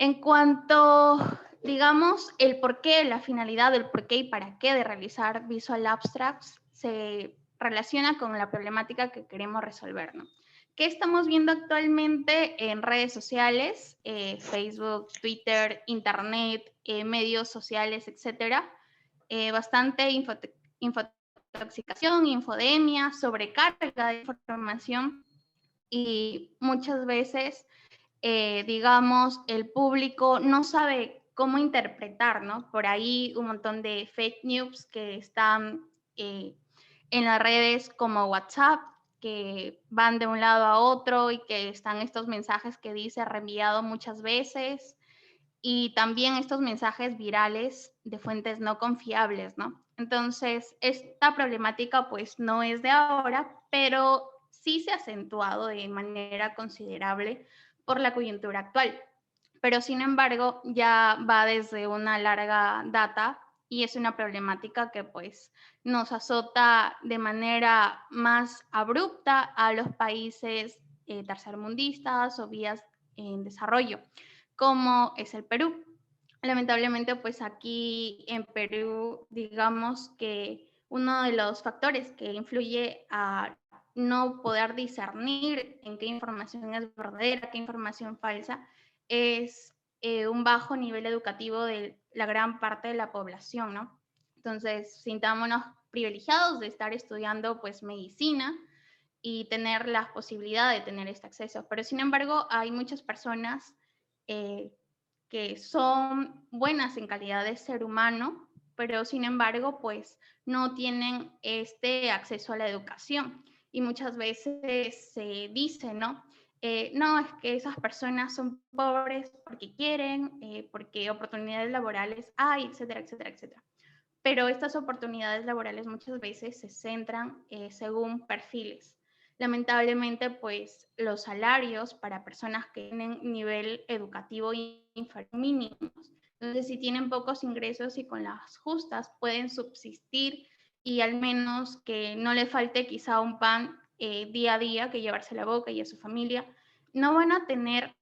En cuanto, digamos, el porqué, la finalidad, el porqué y para qué de realizar Visual Abstracts se relaciona con la problemática que queremos resolver, ¿no? ¿Qué estamos viendo actualmente en redes sociales, Facebook, Twitter, Internet, medios sociales, etcétera? Bastante infotoxicación, infodemia, sobrecarga de información y muchas veces digamos, el público no sabe cómo interpretar, ¿no? Por ahí un montón de fake news que están en las redes como WhatsApp, que van de un lado a otro y que están estos mensajes que dice reenviado muchas veces y también estos mensajes virales de fuentes no confiables, ¿no? Entonces, esta problemática pues no es de ahora, pero sí se ha acentuado de manera considerable por la coyuntura actual. Pero sin embargo, ya va desde una larga data y es una problemática que pues nos azota de manera más abrupta a los países tercermundistas o vías en desarrollo, como es el Perú. Lamentablemente, pues aquí en Perú, digamos que uno de los factores que influye a no poder discernir en qué información es verdadera, qué información falsa, es un bajo nivel educativo de la gran parte de la población, ¿no? Entonces, sintámonos privilegiados de estar estudiando pues medicina y tener la posibilidad de tener este acceso. Pero sin embargo, hay muchas personas eh, que son buenas en calidad de ser humano, pero sin embargo, pues no tienen este acceso a la educación. Y muchas veces se dice, ¿no? No, es que esas personas son pobres porque quieren, porque oportunidades laborales hay, etcétera, etcétera, etcétera. Pero estas oportunidades laborales muchas veces se centran según perfiles. Lamentablemente, pues los salarios para personas que tienen nivel educativo inferior mínimos. Entonces, si tienen pocos ingresos y con las justas pueden subsistir y al menos que no le falte quizá un pan día a día que llevarse a la boca y a su familia, no van a tener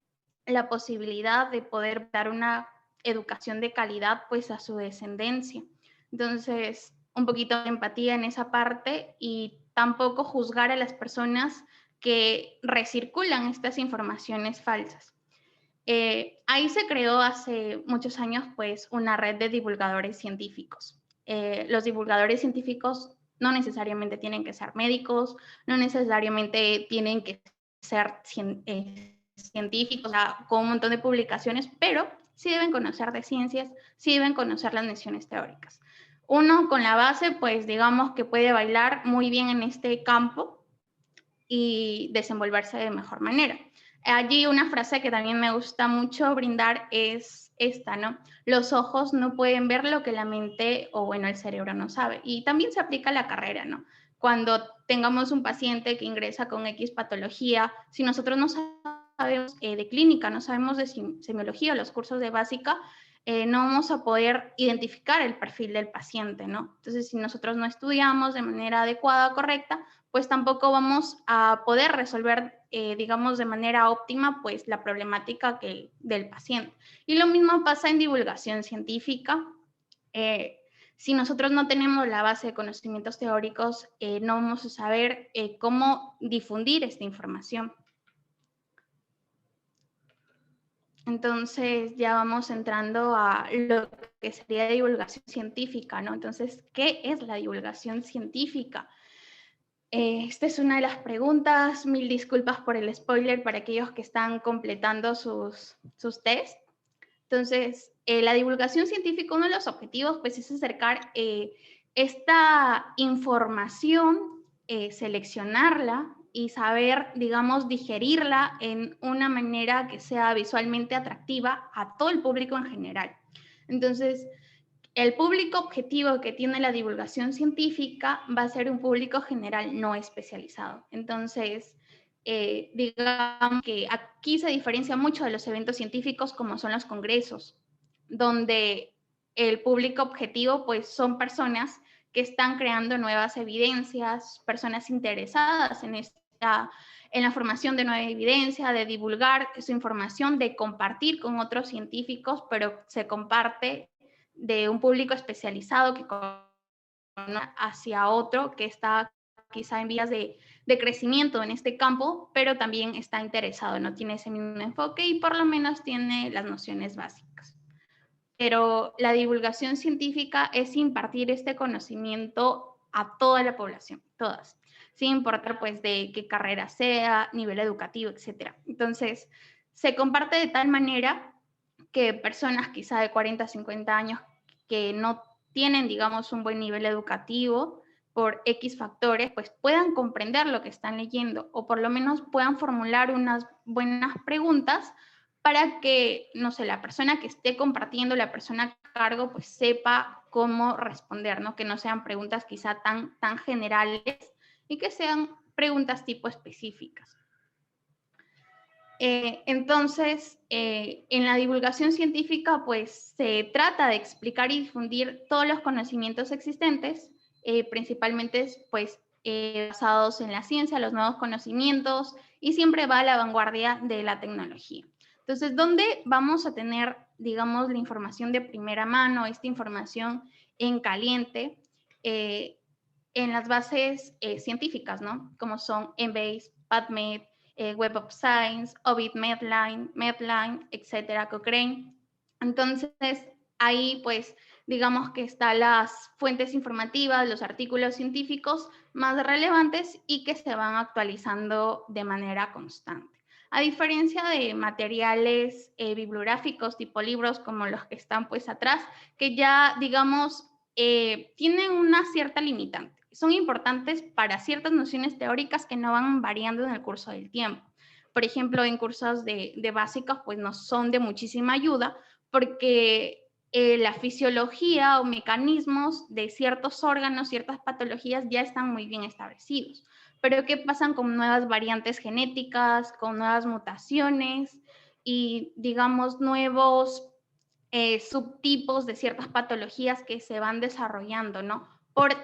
la posibilidad de poder dar una educación de calidad pues a su descendencia. Entonces, un poquito de empatía en esa parte y tampoco juzgar a las personas que recirculan estas informaciones falsas. Ahí se creó hace muchos años pues una red de divulgadores científicos. Los divulgadores científicos no necesariamente tienen que ser médicos, no necesariamente tienen que ser científicos, o sea, con un montón de publicaciones, pero sí deben conocer de ciencias, sí deben conocer las nociones teóricas. Uno con la base, pues digamos que puede bailar muy bien en este campo y desenvolverse de mejor manera. Allí una frase que también me gusta mucho brindar es esta, ¿no? Los ojos no pueden ver lo que la mente o, bueno, el cerebro no sabe. Y también se aplica a la carrera, ¿no? Cuando tengamos un paciente que ingresa con X patología, si nosotros no sabemos de clínica, no sabemos de semiología, los cursos de básica, no vamos a poder identificar el perfil del paciente, ¿no? Entonces, si nosotros no estudiamos de manera adecuada, correcta, pues tampoco vamos a poder resolver, digamos, de manera óptima, pues la problemática del paciente. Y lo mismo pasa en divulgación científica. Si nosotros no tenemos la base de conocimientos teóricos, no vamos a saber cómo difundir esta información. Entonces ya vamos entrando a lo que sería divulgación científica, ¿no? Entonces, ¿qué es la divulgación científica? Esta es una de las preguntas. Mil disculpas por el spoiler para aquellos que están completando sus test. Entonces, la divulgación científica, uno de los objetivos, pues, es acercar esta información, seleccionarla y saber, digamos, digerirla en una manera que sea visualmente atractiva a todo el público en general. Entonces, el público objetivo que tiene la divulgación científica va a ser un público general no especializado. Entonces, digamos que aquí se diferencia mucho de los eventos científicos como son los congresos, donde el público objetivo pues son personas que están creando nuevas evidencias, personas interesadas en la formación de nueva evidencia, de divulgar su información, de compartir con otros científicos, pero se comparte de un público especializado que hacia otro que está quizá en vías de crecimiento en este campo, pero también está interesado, no tiene ese mismo enfoque y por lo menos tiene las nociones básicas. Pero la divulgación científica es impartir este conocimiento a toda la población, todas, sin importar pues de qué carrera sea, nivel educativo, etc. Entonces, se comparte de tal manera que personas quizá de 40, 50 años que no tienen, digamos, un buen nivel educativo por X factores, pues puedan comprender lo que están leyendo o por lo menos puedan formular unas buenas preguntas para que, no sé, la persona que esté compartiendo, la persona a cargo, pues sepa cómo responder, ¿no? Que no sean preguntas quizá tan generales y que sean preguntas tipo específicas. Entonces, en la divulgación científica, pues se trata de explicar y difundir todos los conocimientos existentes, principalmente pues basados en la ciencia, los nuevos conocimientos, y siempre va a la vanguardia de la tecnología. Entonces, ¿dónde vamos a tener, digamos, la información de primera mano, esta información en caliente? En las bases científicas, ¿no? Como son Embase, PubMed, Web of Science, Ovid, Medline, etcétera, Cochrane. Entonces, ahí pues digamos que están las fuentes informativas, los artículos científicos más relevantes y que se van actualizando de manera constante. A diferencia de materiales bibliográficos tipo libros como los que están pues atrás, que ya digamos tienen una cierta limitante. Son importantes para ciertas nociones teóricas que no van variando en el curso del tiempo. Por ejemplo, en cursos de básicos, pues no son de muchísima ayuda porque la fisiología o mecanismos de ciertos órganos, ciertas patologías ya están muy bien establecidos. Pero ¿qué pasan con nuevas variantes genéticas, con nuevas mutaciones y, digamos, nuevos subtipos de ciertas patologías que se van desarrollando, ¿no? Por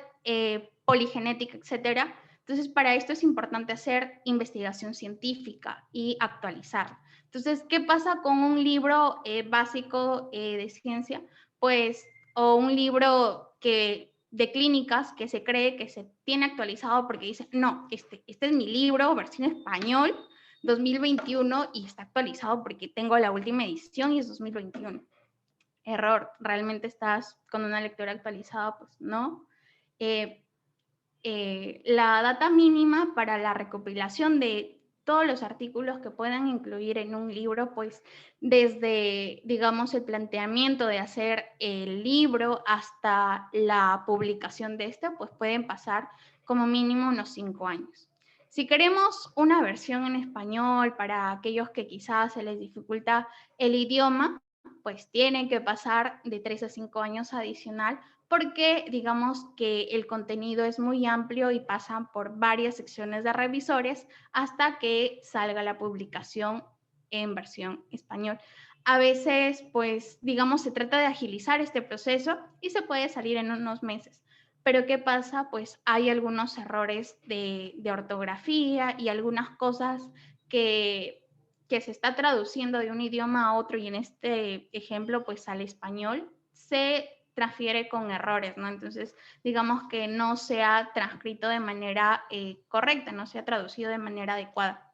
poligenética, etcétera. Entonces, para esto es importante hacer investigación científica y actualizarla. Entonces, ¿qué pasa con un libro básico de ciencia? Pues, o un libro de clínicas que se cree que se tiene actualizado porque dice, no, este es mi libro, versión español, 2021, y está actualizado porque tengo la última edición y es 2021. Error, realmente estás con una lectura actualizada, pues no. La data mínima para la recopilación de todos los artículos que puedan incluir en un libro, pues desde, digamos, el planteamiento de hacer el libro hasta la publicación de este, pues pueden pasar como mínimo unos 5 años. Si queremos una versión en español para aquellos que quizás se les dificulta el idioma, pues tienen que pasar de 3 a 5 años adicional porque digamos que el contenido es muy amplio y pasan por varias secciones de revisores hasta que salga la publicación en versión español. A veces, pues, digamos, se trata de agilizar este proceso y se puede salir en unos meses. Pero ¿qué pasa? Pues hay algunos errores de ortografía y algunas cosas que se está traduciendo de un idioma a otro y en este ejemplo, pues al español, se transfiere con errores, ¿no? Entonces, digamos que no se ha transcrito de manera correcta, no se ha traducido de manera adecuada.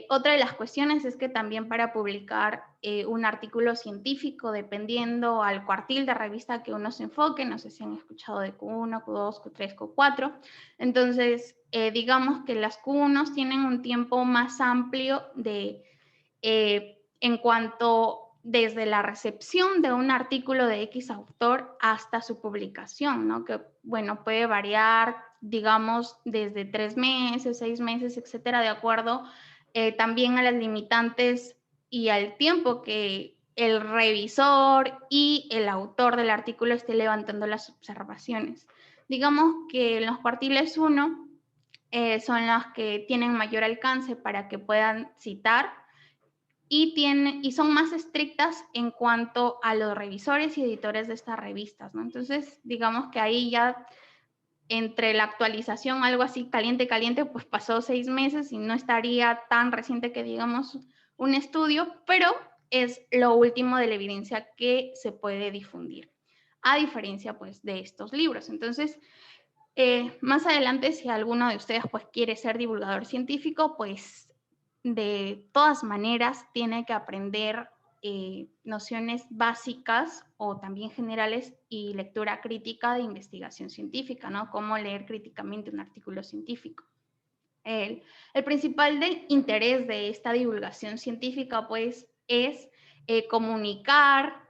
Otra de las cuestiones es que también para publicar un artículo científico, dependiendo al cuartil de revista que uno se enfoque, no sé si han escuchado de Q1, Q2, Q3, Q4, entonces digamos que las Q1 tienen un tiempo más amplio en cuanto desde la recepción de un artículo de X autor hasta su publicación, ¿no? Que, bueno, puede variar, digamos, desde 3 meses, 6 meses, etcétera, de acuerdo también a las limitantes y al tiempo que el revisor y el autor del artículo esté levantando las observaciones. Digamos que los cuartiles 1 son los que tienen mayor alcance para que puedan citar y son más estrictas en cuanto a los revisores y editores de estas revistas, ¿no? Entonces, digamos que ahí ya entre la actualización, algo así caliente, pues pasó 6 meses y no estaría tan reciente que digamos un estudio, pero es lo último de la evidencia que se puede difundir, a diferencia pues de estos libros. Entonces, más adelante, si alguno de ustedes pues quiere ser divulgador científico, pues de todas maneras tiene que aprender nociones básicas o también generales y lectura crítica de investigación científica, ¿no? Cómo leer críticamente un artículo científico. El principal interés de esta divulgación científica, pues, es comunicar,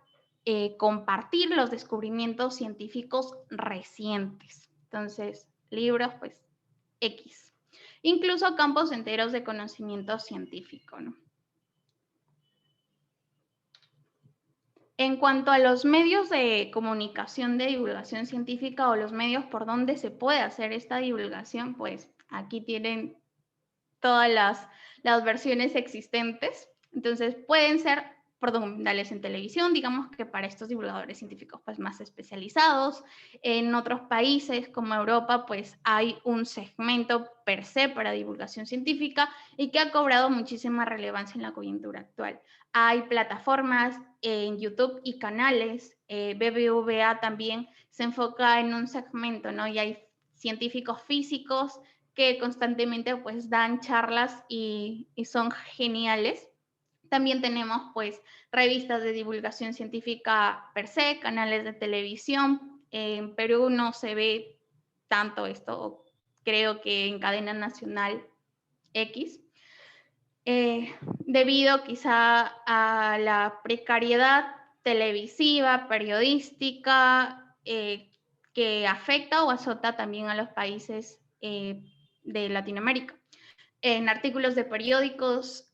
compartir los descubrimientos científicos recientes. Entonces, libros, pues, X. Incluso campos enteros de conocimiento científico, ¿no? En cuanto a los medios de comunicación de divulgación científica o los medios por donde se puede hacer esta divulgación, pues aquí tienen todas las versiones existentes. Entonces, pueden ser por documentales en televisión, digamos que para estos divulgadores científicos pues más especializados. En otros países como Europa, pues hay un segmento per se para divulgación científica y que ha cobrado muchísima relevancia en la coyuntura actual. Hay plataformas en YouTube y canales, BBVA también se enfoca en un segmento, ¿no? Y hay científicos físicos que constantemente pues dan charlas y son geniales. También tenemos pues revistas de divulgación científica per se, canales de televisión. En Perú no se ve tanto esto, creo que en cadena nacional X, debido quizá a la precariedad televisiva, periodística, que afecta o azota también a los países de Latinoamérica. En artículos de periódicos,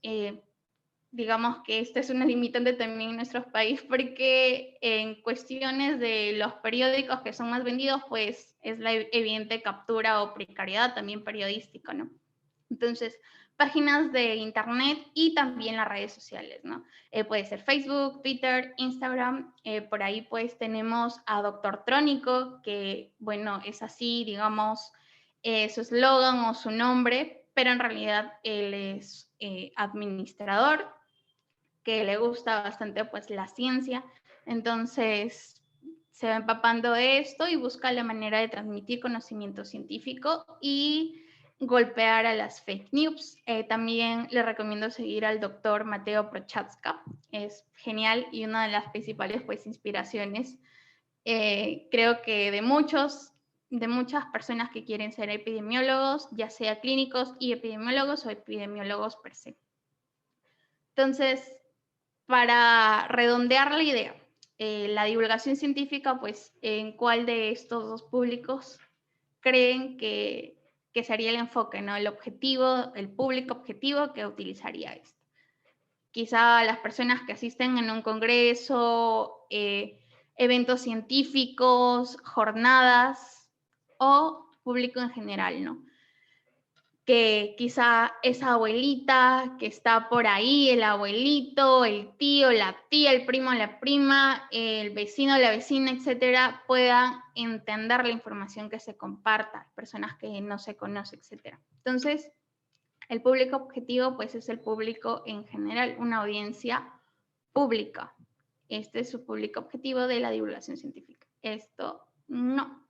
digamos que esta es una limitante también en nuestro país, porque en cuestiones de los periódicos que son más vendidos, pues es la evidente captura o precariedad también periodística, ¿no? Entonces, páginas de internet y también las redes sociales, ¿no? Puede ser Facebook, Twitter, Instagram. Por ahí pues tenemos a Doctor Trónico, que bueno, es así, digamos, su eslogan o su nombre, pero en realidad él es administrador, que le gusta bastante pues la ciencia. Entonces, se va empapando de esto y busca la manera de transmitir conocimiento científico y golpear a las fake news. También le recomiendo seguir al doctor Mateo Prochaska, es genial y una de las principales pues inspiraciones, creo que de muchas personas que quieren ser epidemiólogos, ya sea clínicos y epidemiólogos o epidemiólogos per se. Entonces, para redondear la idea, la divulgación científica, pues, ¿en cuál de estos dos públicos creen que sería el enfoque, ¿no? El objetivo, el público objetivo que utilizaría esto. Quizá las personas que asisten en un congreso, eventos científicos, jornadas o público en general, ¿no? Que quizá esa abuelita que está por ahí, el abuelito, el tío, la tía, el primo, la prima, el vecino, la vecina, etcétera, puedan entender la información que se comparta, personas que no se conocen, etcétera. Entonces, el público objetivo, pues, es el público en general, una audiencia pública. Este es su público objetivo de la divulgación científica. Esto no.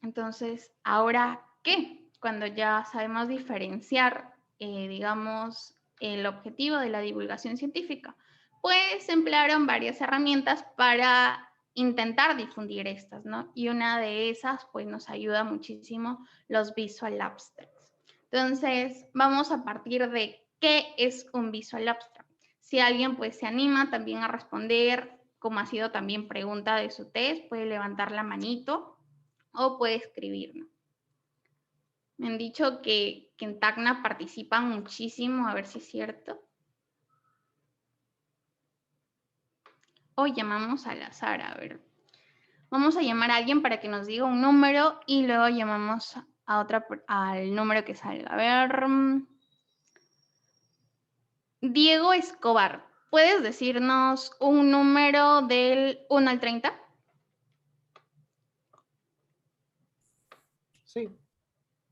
Entonces, ¿ahora qué? Cuando ya sabemos diferenciar, digamos, el objetivo de la divulgación científica, pues se emplearon varias herramientas para intentar difundir estas, ¿no? Y una de esas, pues nos ayuda muchísimo los visual abstracts. Entonces, vamos a partir de qué es un visual abstract. Si alguien, pues, se anima también a responder, como ha sido también pregunta de su test, puede levantar la manito o puede escribir, ¿no? Me han dicho que en Tacna participan muchísimo, a ver si es cierto. O llamamos al azar, a ver. Vamos a llamar a alguien para que nos diga un número y luego llamamos a al número que salga. A ver. Diego Escobar, ¿puedes decirnos un número del 1 al 30? Sí,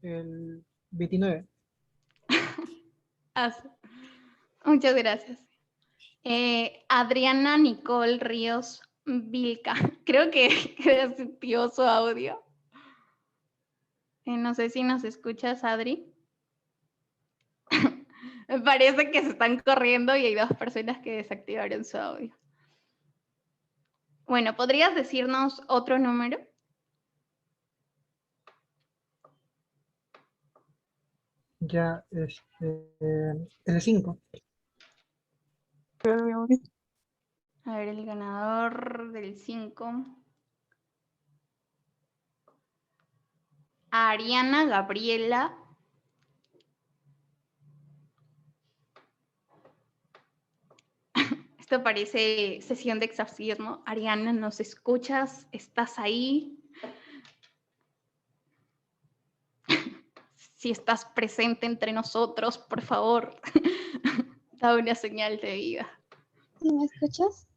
el 29. Ah, sí. Muchas gracias. Adriana Nicole Ríos Vilca. Creo que dio su audio. No sé si nos escuchas, Adri. Me parece que se están corriendo y hay 2 personas que desactivaron su audio. Bueno, ¿podrías decirnos otro número? Ya, el 5. A ver, el ganador del 5. Ariana Gabriela. Esto parece sesión de exorcismo. Ariana, ¿nos escuchas? ¿Estás ahí? Si estás presente entre nosotros, por favor, da una señal de vida. ¿Sí me escuchas?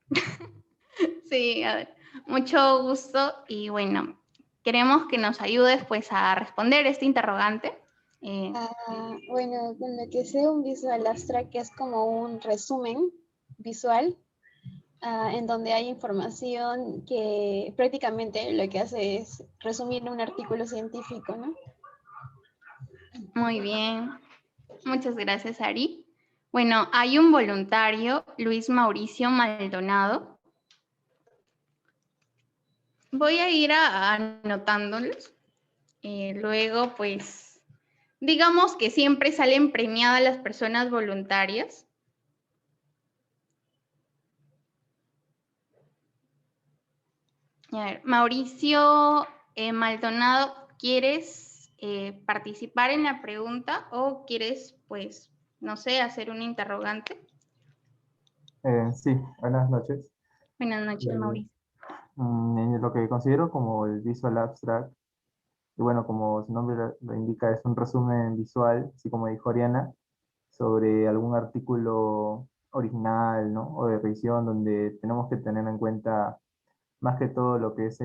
Sí, a ver, mucho gusto y bueno, queremos que nos ayudes pues a responder este interrogante. Bueno, con lo que sé, un visual abstract es como un resumen visual en donde hay información que prácticamente lo que hace es resumir un artículo científico, ¿no? Muy bien, muchas gracias, Ari. Bueno, hay un voluntario, Luis Mauricio Maldonado. Voy a ir anotándolos. Luego, pues, digamos que siempre salen premiadas las personas voluntarias. A ver, Mauricio Maldonado, ¿quieres participar en la pregunta o quieres, pues, no sé, hacer un interrogante? Sí, buenas noches. Buenas noches, Mauricio. En lo que considero como el Visual Abstract, y bueno, como su nombre lo indica, es un resumen visual, así como dijo Oriana, sobre algún artículo original, ¿no? O de revisión, donde tenemos que tener en cuenta más que todo lo que es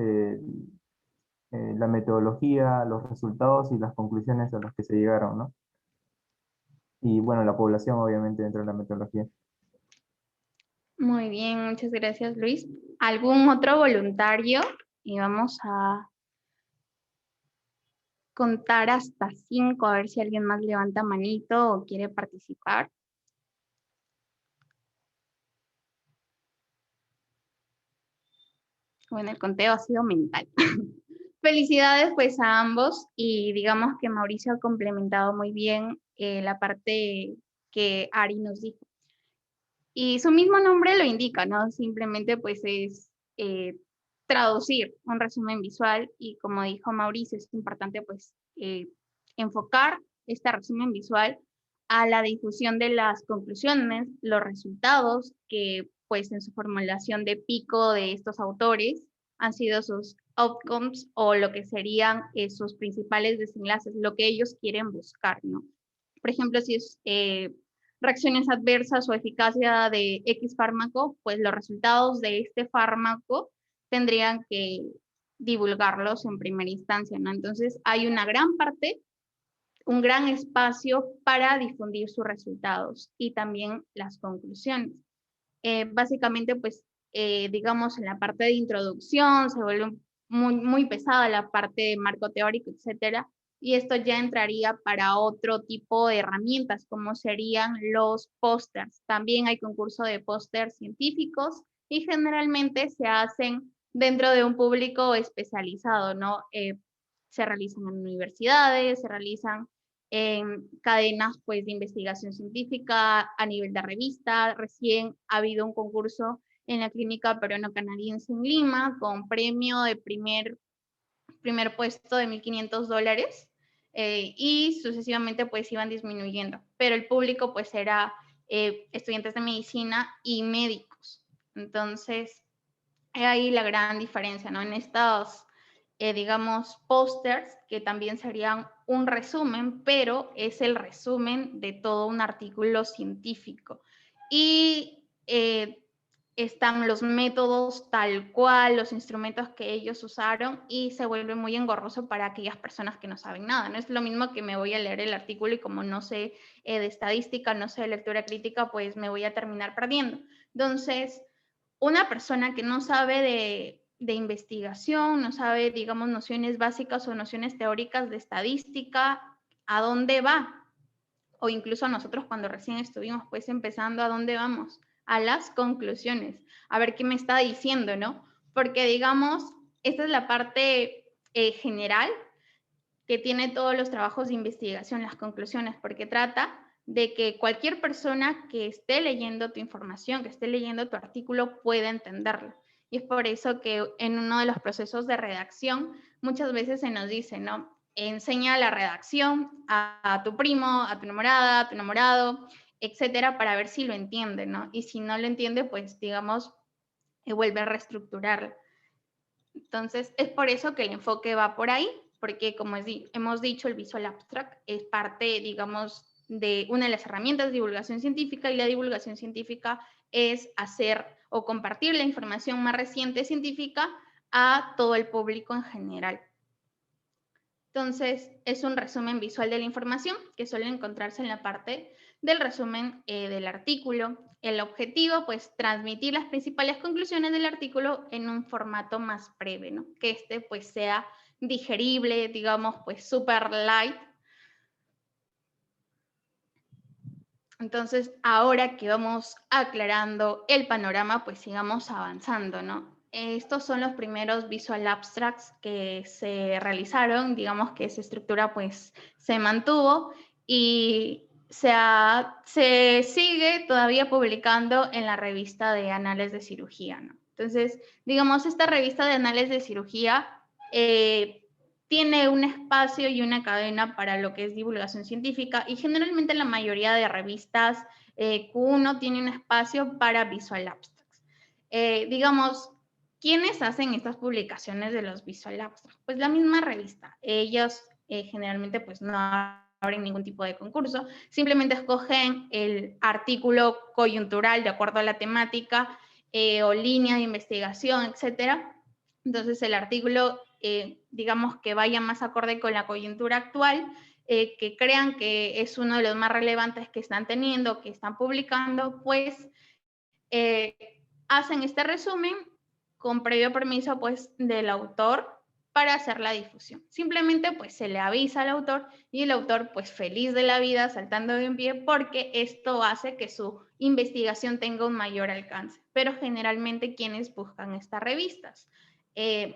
la metodología, los resultados y las conclusiones a las que se llegaron, ¿no? Y bueno, la población obviamente dentro de la metodología. Muy bien, muchas gracias, Luis. ¿Algún otro voluntario? Y vamos a contar hasta 5, a ver si alguien más levanta manito o quiere participar. Bueno, el conteo ha sido mental. Felicidades pues a ambos y digamos que Mauricio ha complementado muy bien la parte que Ari nos dijo. Y su mismo nombre lo indica, ¿no? Simplemente pues es traducir un resumen visual y como dijo Mauricio, es importante pues enfocar este resumen visual a la difusión de las conclusiones, los resultados que pues en su formulación de pico de estos autores han sido sus outcomes o lo que serían sus principales desenlaces, lo que ellos quieren buscar, ¿no? Por ejemplo, si es reacciones adversas o eficacia de X fármaco, pues los resultados de este fármaco tendrían que divulgarlos en primera instancia, ¿no? Entonces hay una gran parte, un gran espacio para difundir sus resultados y también las conclusiones. Básicamente, pues, digamos, en la parte de introducción se vuelve muy pesada la parte de marco teórico, etcétera, y esto ya entraría para otro tipo de herramientas, como serían los pósters. También hay concurso de pósters científicos y generalmente se hacen dentro de un público especializado, ¿no? Se realizan en universidades, se realizan en cadenas pues, de investigación científica a nivel de revista. Recién ha habido un concurso en la Clínica Peruano-Canadiense en Lima con premio de primer puesto de $1,500 y sucesivamente pues iban disminuyendo. Pero el público pues era estudiantes de medicina y médicos. Entonces, ahí la gran diferencia, ¿no? En estos, digamos, pósters, que también serían un resumen, pero es el resumen de todo un artículo científico. Y están los métodos tal cual, los instrumentos que ellos usaron y se vuelve muy engorroso para aquellas personas que no saben nada. No es lo mismo que me voy a leer el artículo y como no sé de estadística, no sé de lectura crítica, pues me voy a terminar perdiendo. Entonces, una persona que no sabe de investigación, no sabe, digamos, nociones básicas o nociones teóricas de estadística, ¿a dónde va? O incluso nosotros cuando recién estuvimos pues empezando, ¿a dónde vamos? A las conclusiones, a ver qué me está diciendo, ¿no? Porque digamos, esta es la parte general que tiene todos los trabajos de investigación, las conclusiones, porque trata de que cualquier persona que esté leyendo tu información, que esté leyendo tu artículo, pueda entenderlo. Y es por eso que en uno de los procesos de redacción muchas veces se nos dice, ¿no? Enseña la redacción a tu primo, a tu enamorada, a tu enamorado, etcétera, para ver si lo entiende, ¿no? Y si no lo entiende, pues digamos, vuelve a reestructurarla. Entonces, es por eso que el enfoque va por ahí, porque como hemos dicho, el Visual Abstract es parte, digamos, de una de las herramientas de divulgación científica, y la divulgación científica es hacer o compartir la información más reciente científica a todo el público en general. Entonces, es un resumen visual de la información que suele encontrarse en la parte del resumen del artículo. El objetivo, pues, transmitir las principales conclusiones del artículo en un formato más breve, ¿no? Que pues, sea digerible, digamos, pues, super light. Entonces, ahora que vamos aclarando el panorama, pues, sigamos avanzando, ¿no? Estos son los primeros Visual Abstracts que se realizaron, digamos que esa estructura pues se mantuvo y se sigue todavía publicando en la revista de Anales de Cirugía, ¿no? Entonces, digamos, esta revista de Anales de Cirugía tiene un espacio y una cadena para lo que es divulgación científica y generalmente la mayoría de revistas Q1 tiene un espacio para Visual Abstracts. Digamos, ¿quiénes hacen estas publicaciones de los Visual Abstracts? Pues la misma revista. Ellos generalmente pues no abren ningún tipo de concurso, simplemente escogen el artículo coyuntural de acuerdo a la temática o línea de investigación, etcétera. Entonces el artículo, digamos que vaya más acorde con la coyuntura actual, que crean que es uno de los más relevantes que están teniendo, que están publicando, pues hacen este resumen con previo permiso pues del autor para hacer la difusión. Simplemente pues se le avisa al autor y el autor pues feliz de la vida saltando de un pie porque esto hace que su investigación tenga un mayor alcance. Pero generalmente quienes buscan estas revistas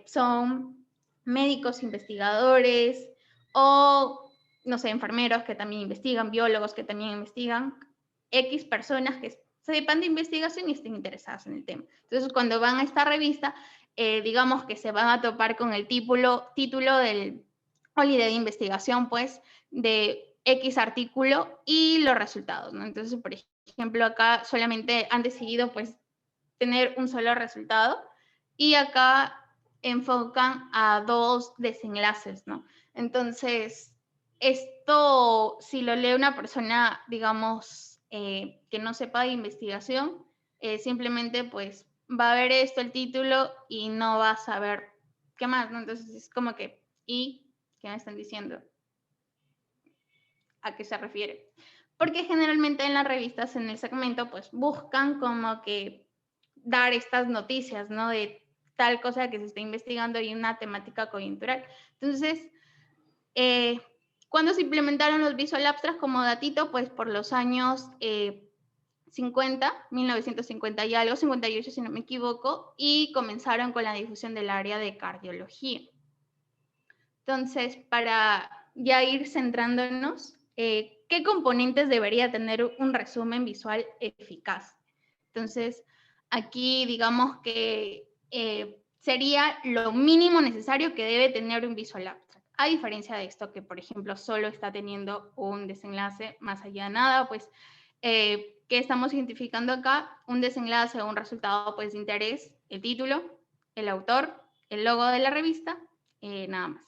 son médicos investigadores o no sé, enfermeros que también investigan, biólogos que también investigan, X personas que sepan de investigación y estén interesadas en el tema. Entonces, cuando van a esta revista, digamos que se van a topar con el título del holiday de investigación, pues, de X artículo y los resultados, ¿no? Entonces, por ejemplo, acá solamente han decidido, pues, tener un solo resultado y acá enfocan a 2 desenlaces, ¿no? Entonces, esto, si lo lee una persona, digamos, que no sepa de investigación, simplemente pues va a ver esto, el título, y no va a saber qué más, ¿no? Entonces es como que, ¿y qué me están diciendo? ¿A qué se refiere? Porque generalmente en las revistas, en el segmento, pues buscan como que dar estas noticias, ¿no? De tal cosa que se está investigando y una temática coyuntural. Entonces, ¿cuándo se implementaron los Visual Abstracts como datito? Pues por los años 50, 1950 y algo, 58 si no me equivoco, y comenzaron con la difusión del área de cardiología. Entonces, para ya ir centrándonos, ¿qué componentes debería tener un resumen visual eficaz? Entonces, aquí digamos que sería lo mínimo necesario que debe tener un Visual Abstract. A diferencia de esto que, por ejemplo, solo está teniendo un desenlace más allá de nada, pues, ¿qué estamos identificando acá? Un desenlace o un resultado pues, de interés, el título, el autor, el logo de la revista, nada más.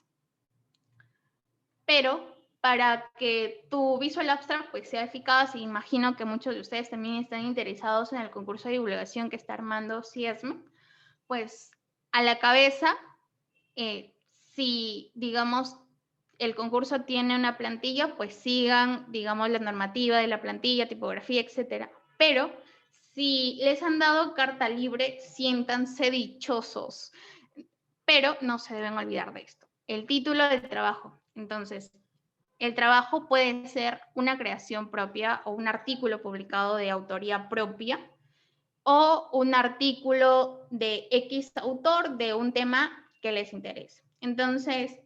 Pero para que tu Visual Abstract pues, sea eficaz, y imagino que muchos de ustedes también están interesados en el concurso de divulgación que está armando CIESM, pues a la cabeza, si, digamos, el concurso tiene una plantilla, pues sigan, digamos, la normativa de la plantilla, tipografía, etcétera. Pero si les han dado carta libre, siéntanse dichosos, pero no se deben olvidar de esto. El título del trabajo. Entonces, el trabajo puede ser una creación propia o un artículo publicado de autoría propia o un artículo de X autor de un tema que les interese. Entonces,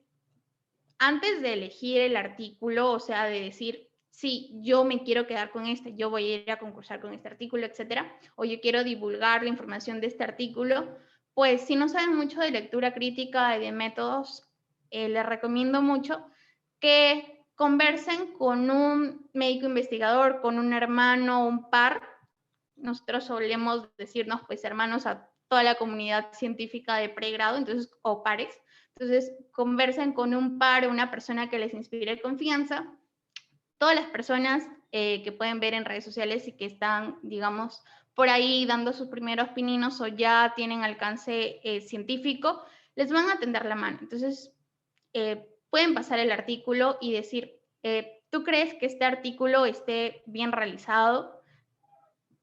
antes de elegir el artículo, o sea, de decir, sí, yo me quiero quedar con este, yo voy a ir a concursar con este artículo, etcétera, o yo quiero divulgar la información de este artículo, pues si no saben mucho de lectura crítica y de métodos, les recomiendo mucho que conversen con un médico investigador, con un hermano, un par. Nosotros solemos decirnos, pues, hermanos a toda la comunidad científica de pregrado, entonces, o pares. Entonces, conversen con un par, una persona que les inspire confianza. Todas las personas que pueden ver en redes sociales y que están, digamos, por ahí dando sus primeros pininos o ya tienen alcance científico, les van a tender la mano. Entonces, pueden pasar el artículo y decir, ¿tú crees que este artículo esté bien realizado?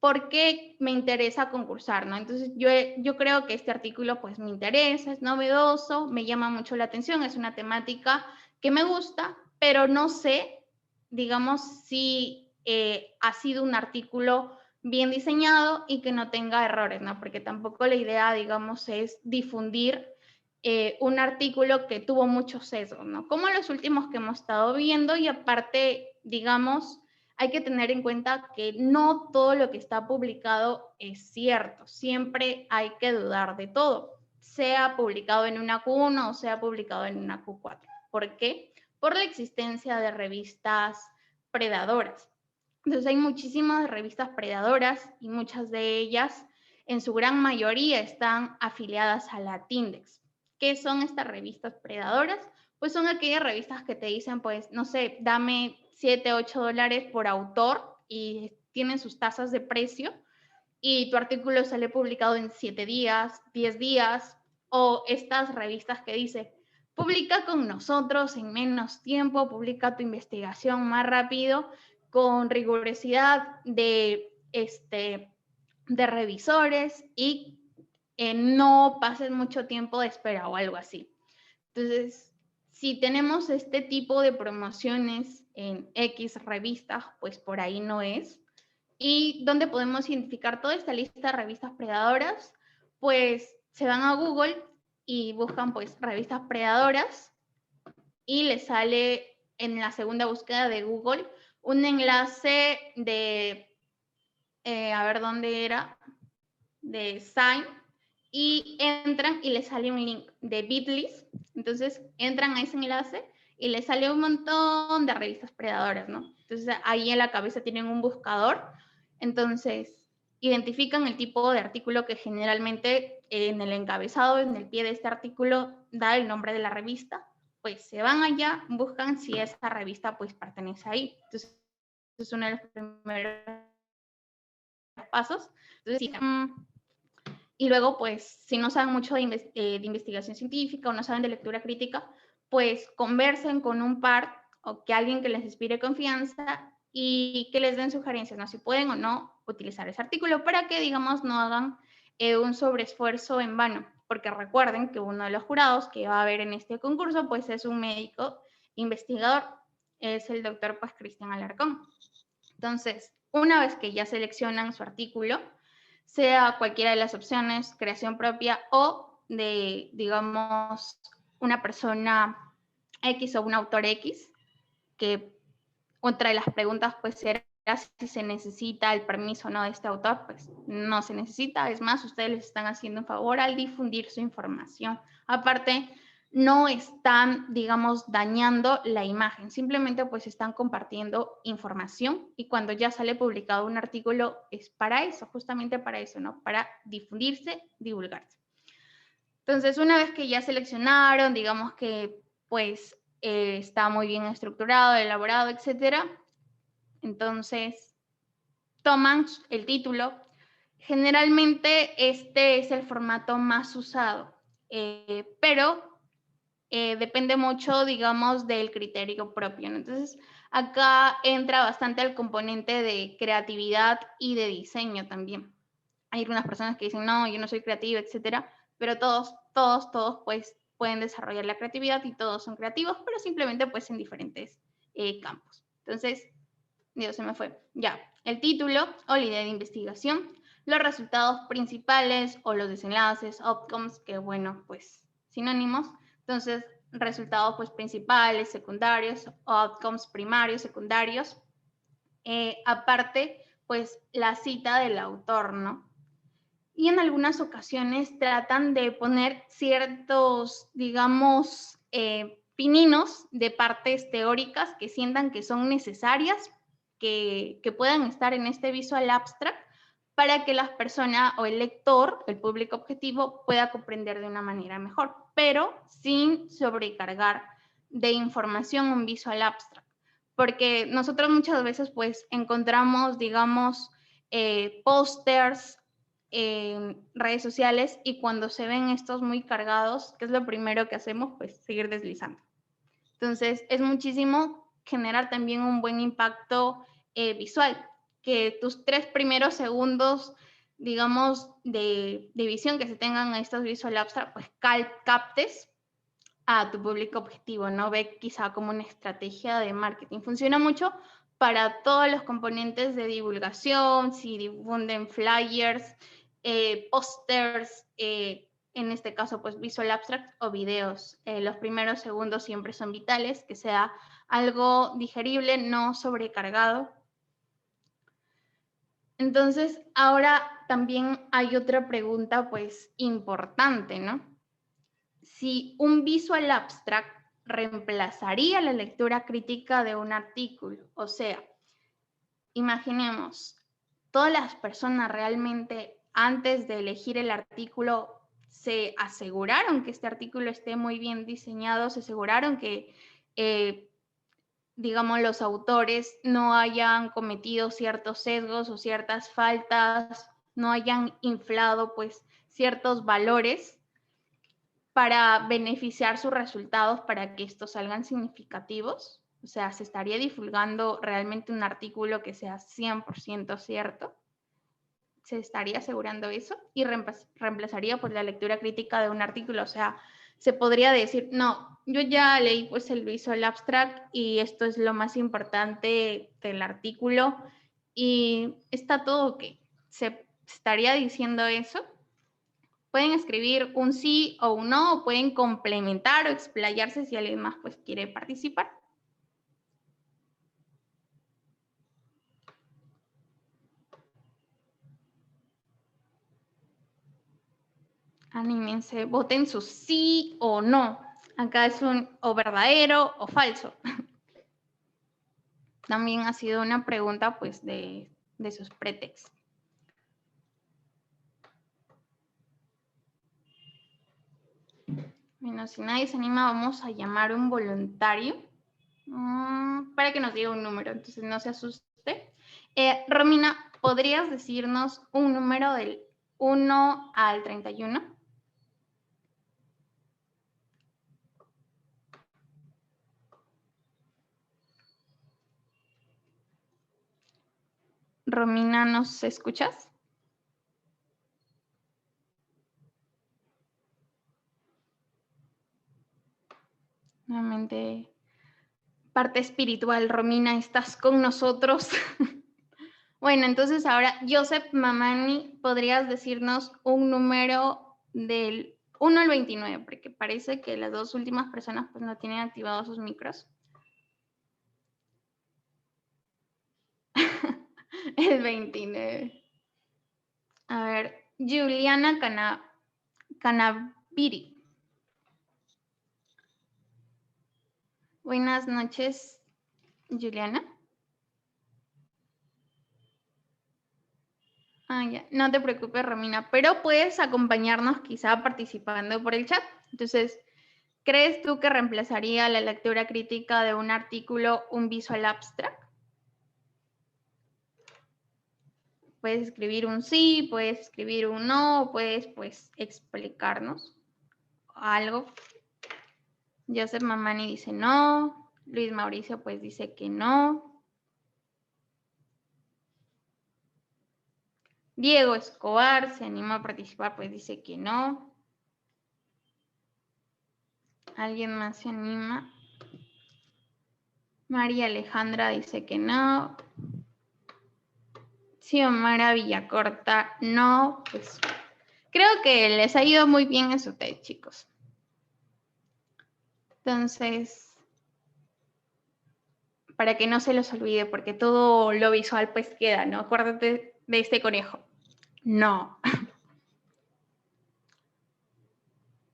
¿Por qué me interesa concursar? ¿No? Entonces, yo creo que este artículo pues me interesa, es novedoso, me llama mucho la atención, es una temática que me gusta, pero no sé, digamos, si ha sido un artículo bien diseñado y que no tenga errores, ¿no? Porque tampoco la idea, digamos, es difundir un artículo que tuvo muchos sesgos, ¿no? Como los últimos que hemos estado viendo, y aparte, digamos, hay que tener en cuenta que no todo lo que está publicado es cierto. Siempre hay que dudar de todo, sea publicado en una Q1 o sea publicado en una Q4. ¿Por qué? Por la existencia de revistas predadoras. Entonces hay muchísimas revistas predadoras y muchas de ellas, en su gran mayoría, están afiliadas a la Tindex. ¿Qué son estas revistas predadoras? Pues son aquellas revistas que te dicen, pues, no sé, dame 7, 8 dólares por autor y tienen sus tasas de precio y tu artículo sale publicado en 7 días, 10 días, o estas revistas que dice, publica con nosotros en menos tiempo, publica tu investigación más rápido, con rigurosidad de revisores y no pases mucho tiempo de espera o algo así. Entonces, si tenemos este tipo de promociones en X revistas, pues por ahí no es. ¿Y dónde podemos identificar toda esta lista de revistas predadoras? Pues se van a Google y buscan pues revistas predadoras y les sale en la segunda búsqueda de Google un enlace de, a ver dónde era, de Sign, y entran y les sale un link de Bitly. Entonces entran a ese enlace y les sale un montón de revistas predadoras, ¿no? Entonces ahí en la cabeza tienen un buscador. Entonces identifican el tipo de artículo que generalmente en el encabezado, en el pie de este artículo, da el nombre de la revista. Pues se van allá, buscan si esa revista pues pertenece ahí. Entonces es uno de los primeros pasos. Entonces, y luego, pues, si no saben mucho de investigación científica o no saben de lectura crítica, pues conversen con un par o que alguien que les inspire confianza y que les den sugerencias, ¿no? Si pueden o no utilizar ese artículo para que, digamos, no hagan un sobreesfuerzo en vano. Porque recuerden que uno de los jurados que va a haber en este concurso, pues es un médico investigador, es el doctor pues Cristian Alarcón. Entonces, una vez que ya seleccionan su artículo, sea cualquiera de las opciones, creación propia o de, digamos, una persona X o un autor X, que otra de las preguntas pues será si se necesita el permiso o no de este autor, pues no se necesita, es más, ustedes les están haciendo un favor al difundir su información. Aparte, no están, digamos, dañando la imagen, simplemente pues están compartiendo información y cuando ya sale publicado un artículo es para eso, justamente para eso, ¿no? Para difundirse, divulgarse. Entonces, una vez que ya seleccionaron, digamos que pues está muy bien estructurado, elaborado, etc. Entonces, toman el título. Generalmente este es el formato más usado, pero depende mucho, digamos, del criterio propio, ¿no? Entonces, acá entra bastante el componente de creatividad y de diseño también. Hay algunas personas que dicen, no, yo no soy creativa, etcétera, pero todos, pues, pueden desarrollar la creatividad y todos son creativos, pero simplemente, pues, en diferentes campos. Entonces, Dios, se me fue. Ya, el título o la idea de investigación, los resultados principales o los desenlaces, outcomes, que bueno, pues sinónimos. Entonces, resultados pues principales, secundarios, outcomes primarios, secundarios. Aparte, pues la cita del autor, ¿no? Y en algunas ocasiones tratan de poner ciertos, digamos, pininos de partes teóricas que sientan que son necesarias, que puedan estar en este visual abstract para que la persona o el lector, el público objetivo, pueda comprender de una manera mejor, pero sin sobrecargar de información un visual abstract. Porque nosotros muchas veces pues encontramos, digamos, pósters en redes sociales y cuando se ven estos muy cargados, ¿qué es lo primero que hacemos? Pues seguir deslizando. Entonces, es muchísimo generar también un buen impacto visual, que tus 3 primeros segundos, digamos, de visión que se tengan a estos visual abstract, pues captes a tu público objetivo, ¿no? Ve quizá como una estrategia de marketing. Funciona mucho para todos los componentes de divulgación, si difunden flyers, pósters, en este caso, pues visual abstract o videos. Los primeros segundos siempre son vitales, que sea algo digerible, no sobrecargado. Entonces, ahora también hay otra pregunta, pues, importante, ¿no? Si un visual abstract reemplazaría la lectura crítica de un artículo. O sea, imaginemos, todas las personas realmente antes de elegir el artículo se aseguraron que este artículo esté muy bien diseñado, se aseguraron que, digamos, los autores no hayan cometido ciertos sesgos o ciertas faltas, no hayan inflado pues ciertos valores para beneficiar sus resultados para que estos salgan significativos. O sea, se estaría divulgando realmente un artículo que sea 100% cierto. Se estaría asegurando eso y reemplazaría pues la lectura crítica de un artículo. O sea, se podría decir, no, yo ya leí pues el visual abstract y esto es lo más importante del artículo y está todo ok. Se estaría diciendo eso. Pueden escribir un sí o un no, o pueden complementar o explayarse si alguien más pues quiere participar. Anímense, voten su sí o no. Acá es un o verdadero o falso. También ha sido una pregunta pues de sus pretextos. Bueno, si nadie se anima, vamos a llamar a un voluntario para que nos diga un número, entonces no se asuste. Romina, ¿podrías decirnos un número del 1 al 31? Romina, ¿nos escuchas? Nuevamente, parte espiritual, Romina, ¿estás con nosotros? Bueno, entonces ahora, Joseph Mamani, ¿podrías decirnos un número del 1 al 29? Porque parece que las dos últimas personas pues no tienen activados sus micros. El 29. A ver, Juliana Canaviri. Buenas noches, Juliana. Ya. No te preocupes, Romina, pero puedes acompañarnos quizá participando por el chat. Entonces, ¿Crees tú que reemplazaría la lectura crítica de un artículo un visual abstract? Puedes escribir un sí, puedes escribir un no, puedes pues explicarnos algo. Joseph Mamani dice no, Luis Mauricio pues dice que no. Diego Escobar se anima a participar, pues dice que no. ¿Alguien más se anima? María Alejandra dice que no. Xiomara Villacorta, no. Pues creo que les ha ido muy bien en su TED, chicos. Entonces, para que no se los olvide, porque todo lo visual pues queda, ¿no? Acuérdate de este conejo. No.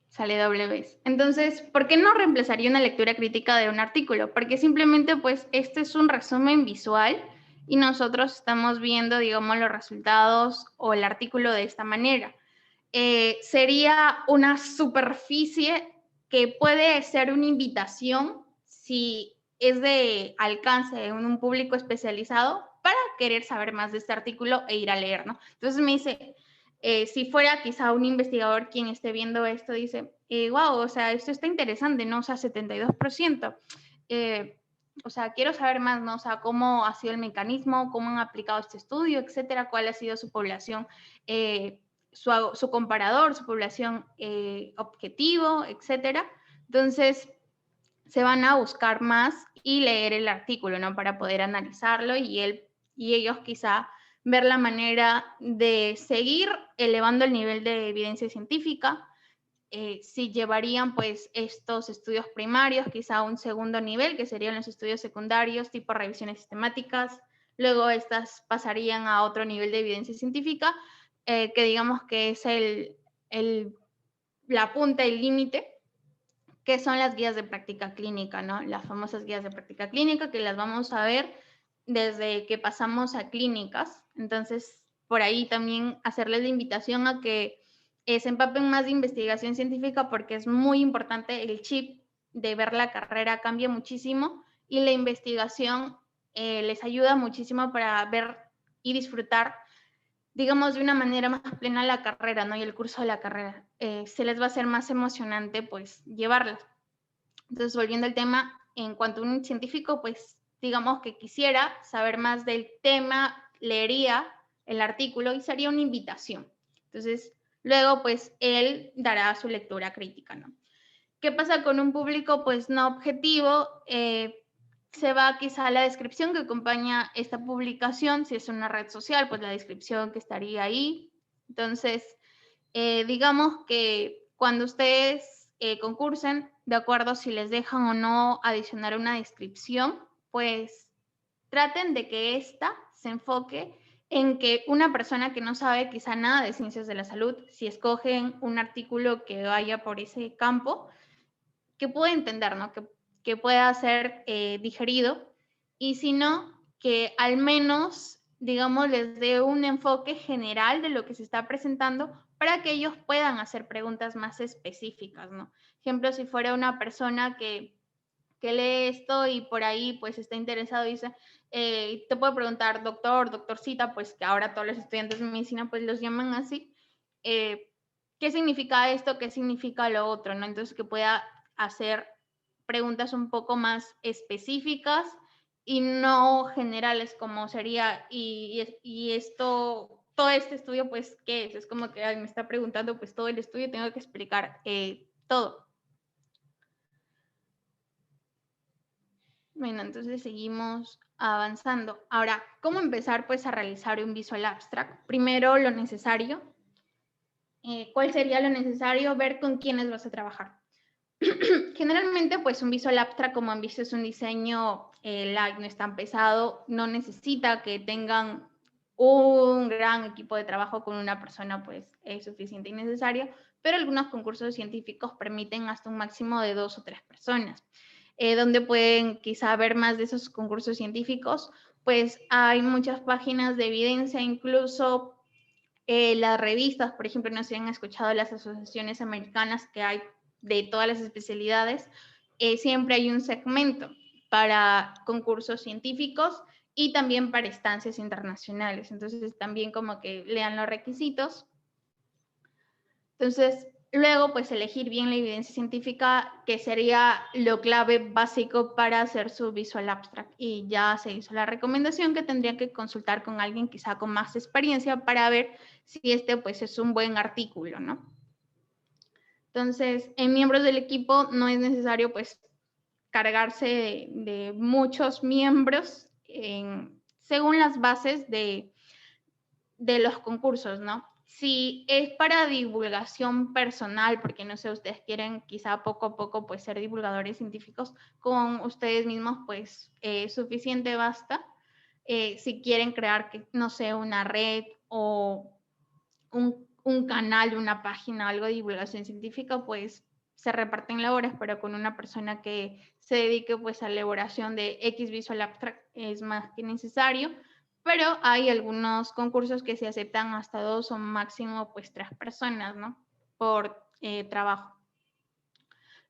Sale doble vez. Entonces, ¿por qué no reemplazaría una lectura crítica de un artículo? Porque simplemente, pues, este es un resumen visual y nosotros estamos viendo, digamos, los resultados o el artículo de esta manera. Sería una superficie que puede ser una invitación si es de alcance en un público especializado para querer saber más de este artículo e ir a leer, ¿no? Entonces me dice, si fuera quizá un investigador quien esté viendo esto, dice, wow, o sea, esto está interesante, ¿no? O sea, 72%. O sea, quiero saber más, ¿no? O sea, cómo ha sido el mecanismo, cómo han aplicado este estudio, etcétera, cuál ha sido su población, su comparador, su población objetivo, etcétera. Entonces, se van a buscar más y leer el artículo, ¿no? Para poder analizarlo y ellos quizá ver la manera de seguir elevando el nivel de evidencia científica, si llevarían pues estos estudios primarios quizá a un segundo nivel, que serían los estudios secundarios tipo revisiones sistemáticas, luego estas pasarían a otro nivel de evidencia científica, que digamos que es la punta, el límite, que son las guías de práctica clínica, ¿no? Las famosas guías de práctica clínica que las vamos a ver desde que pasamos a clínicas. Entonces, por ahí también hacerles la invitación a que se empapen más de investigación científica porque es muy importante. El chip de ver la carrera cambia muchísimo y la investigación les ayuda muchísimo para ver y disfrutar, digamos, de una manera más plena la carrera, ¿no? Y el curso de la carrera. Se les va a hacer más emocionante, pues, llevarlas. Entonces, volviendo al tema, en cuanto a un científico, pues, digamos que quisiera saber más del tema, leería el artículo y sería una invitación. Entonces, luego, pues, él dará su lectura crítica, ¿no? ¿Qué pasa con un público, pues, no objetivo? Se va quizá a la descripción que acompaña esta publicación. Si es una red social, pues la descripción que estaría ahí. Entonces, digamos que cuando ustedes concursen, de acuerdo si les dejan o no adicionar una descripción, pues traten de que esta se enfoque en que una persona que no sabe quizá nada de ciencias de la salud, si escogen un artículo que vaya por ese campo, que pueda entender, ¿no? Que pueda ser digerido, y si no, que al menos, digamos, les dé un enfoque general de lo que se está presentando para que ellos puedan hacer preguntas más específicas, ¿no? Ejemplo, si fuera una persona que lee esto y por ahí pues está interesado y dice, te puedo preguntar, doctor, doctorcita, pues que ahora todos los estudiantes de medicina pues los llaman así, ¿qué significa esto? ¿Qué significa lo otro? ¿No? Entonces que pueda hacer preguntas un poco más específicas y no generales como sería, y esto, todo este estudio, pues, ¿qué es? Es como que me está preguntando, pues, todo el estudio, tengo que explicar todo. Bueno, entonces seguimos avanzando. Ahora, ¿cómo empezar, pues, a realizar un visual abstract? Primero, lo necesario. ¿Cuál sería lo necesario? Ver con quiénes vas a trabajar. Generalmente, pues un visual abstract, como han visto, es un diseño light, no es tan pesado, no necesita que tengan un gran equipo de trabajo con una persona, pues es suficiente y necesario, pero algunos concursos científicos permiten hasta un máximo de 2 o 3 personas. Donde pueden quizá ver más de esos concursos científicos, pues hay muchas páginas de evidencia, incluso las revistas, por ejemplo, no se han escuchado las asociaciones americanas que hay de todas las especialidades, siempre hay un segmento para concursos científicos y también para estancias internacionales. Entonces, también como que lean los requisitos. Entonces, luego, pues elegir bien la evidencia científica, que sería lo clave básico para hacer su visual abstract. Y ya se hizo la recomendación que tendría que consultar con alguien quizá con más experiencia para ver si este pues es un buen artículo, ¿no? Entonces, en miembros del equipo no es necesario pues cargarse de muchos miembros según las bases de los concursos, ¿no? Si es para divulgación personal, porque no sé, ustedes quieren quizá poco a poco pues ser divulgadores científicos, con ustedes mismos pues suficiente basta. Si quieren crear, no sé, una red o un canal, una página, algo de divulgación científica, pues se reparten labores, pero con una persona que se dedique pues a la elaboración de X Visual Abstract es más que necesario. Pero hay algunos concursos que se aceptan hasta 2 o máximo pues 3 personas, ¿no? Por trabajo.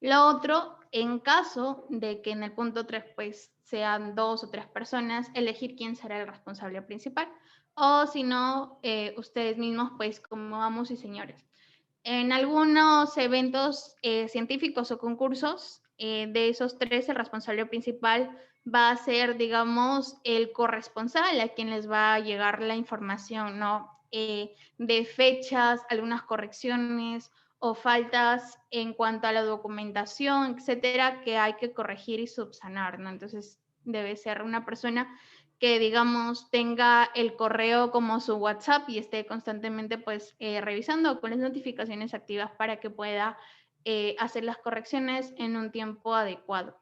Lo otro, en caso de que en el punto 3 pues sean 2 o 3 personas, elegir quién será el responsable principal. O si no, ustedes mismos pues como amos y señores. En algunos eventos científicos o concursos, de esos 3, el responsable principal va a ser, digamos, el corresponsal a quien les va a llegar la información, ¿no? De fechas, algunas correcciones o faltas en cuanto a la documentación, etcétera, que hay que corregir y subsanar, ¿no? Entonces, debe ser una persona que, digamos, tenga el correo como su WhatsApp y esté constantemente, pues, revisando con las notificaciones activas para que pueda hacer las correcciones en un tiempo adecuado.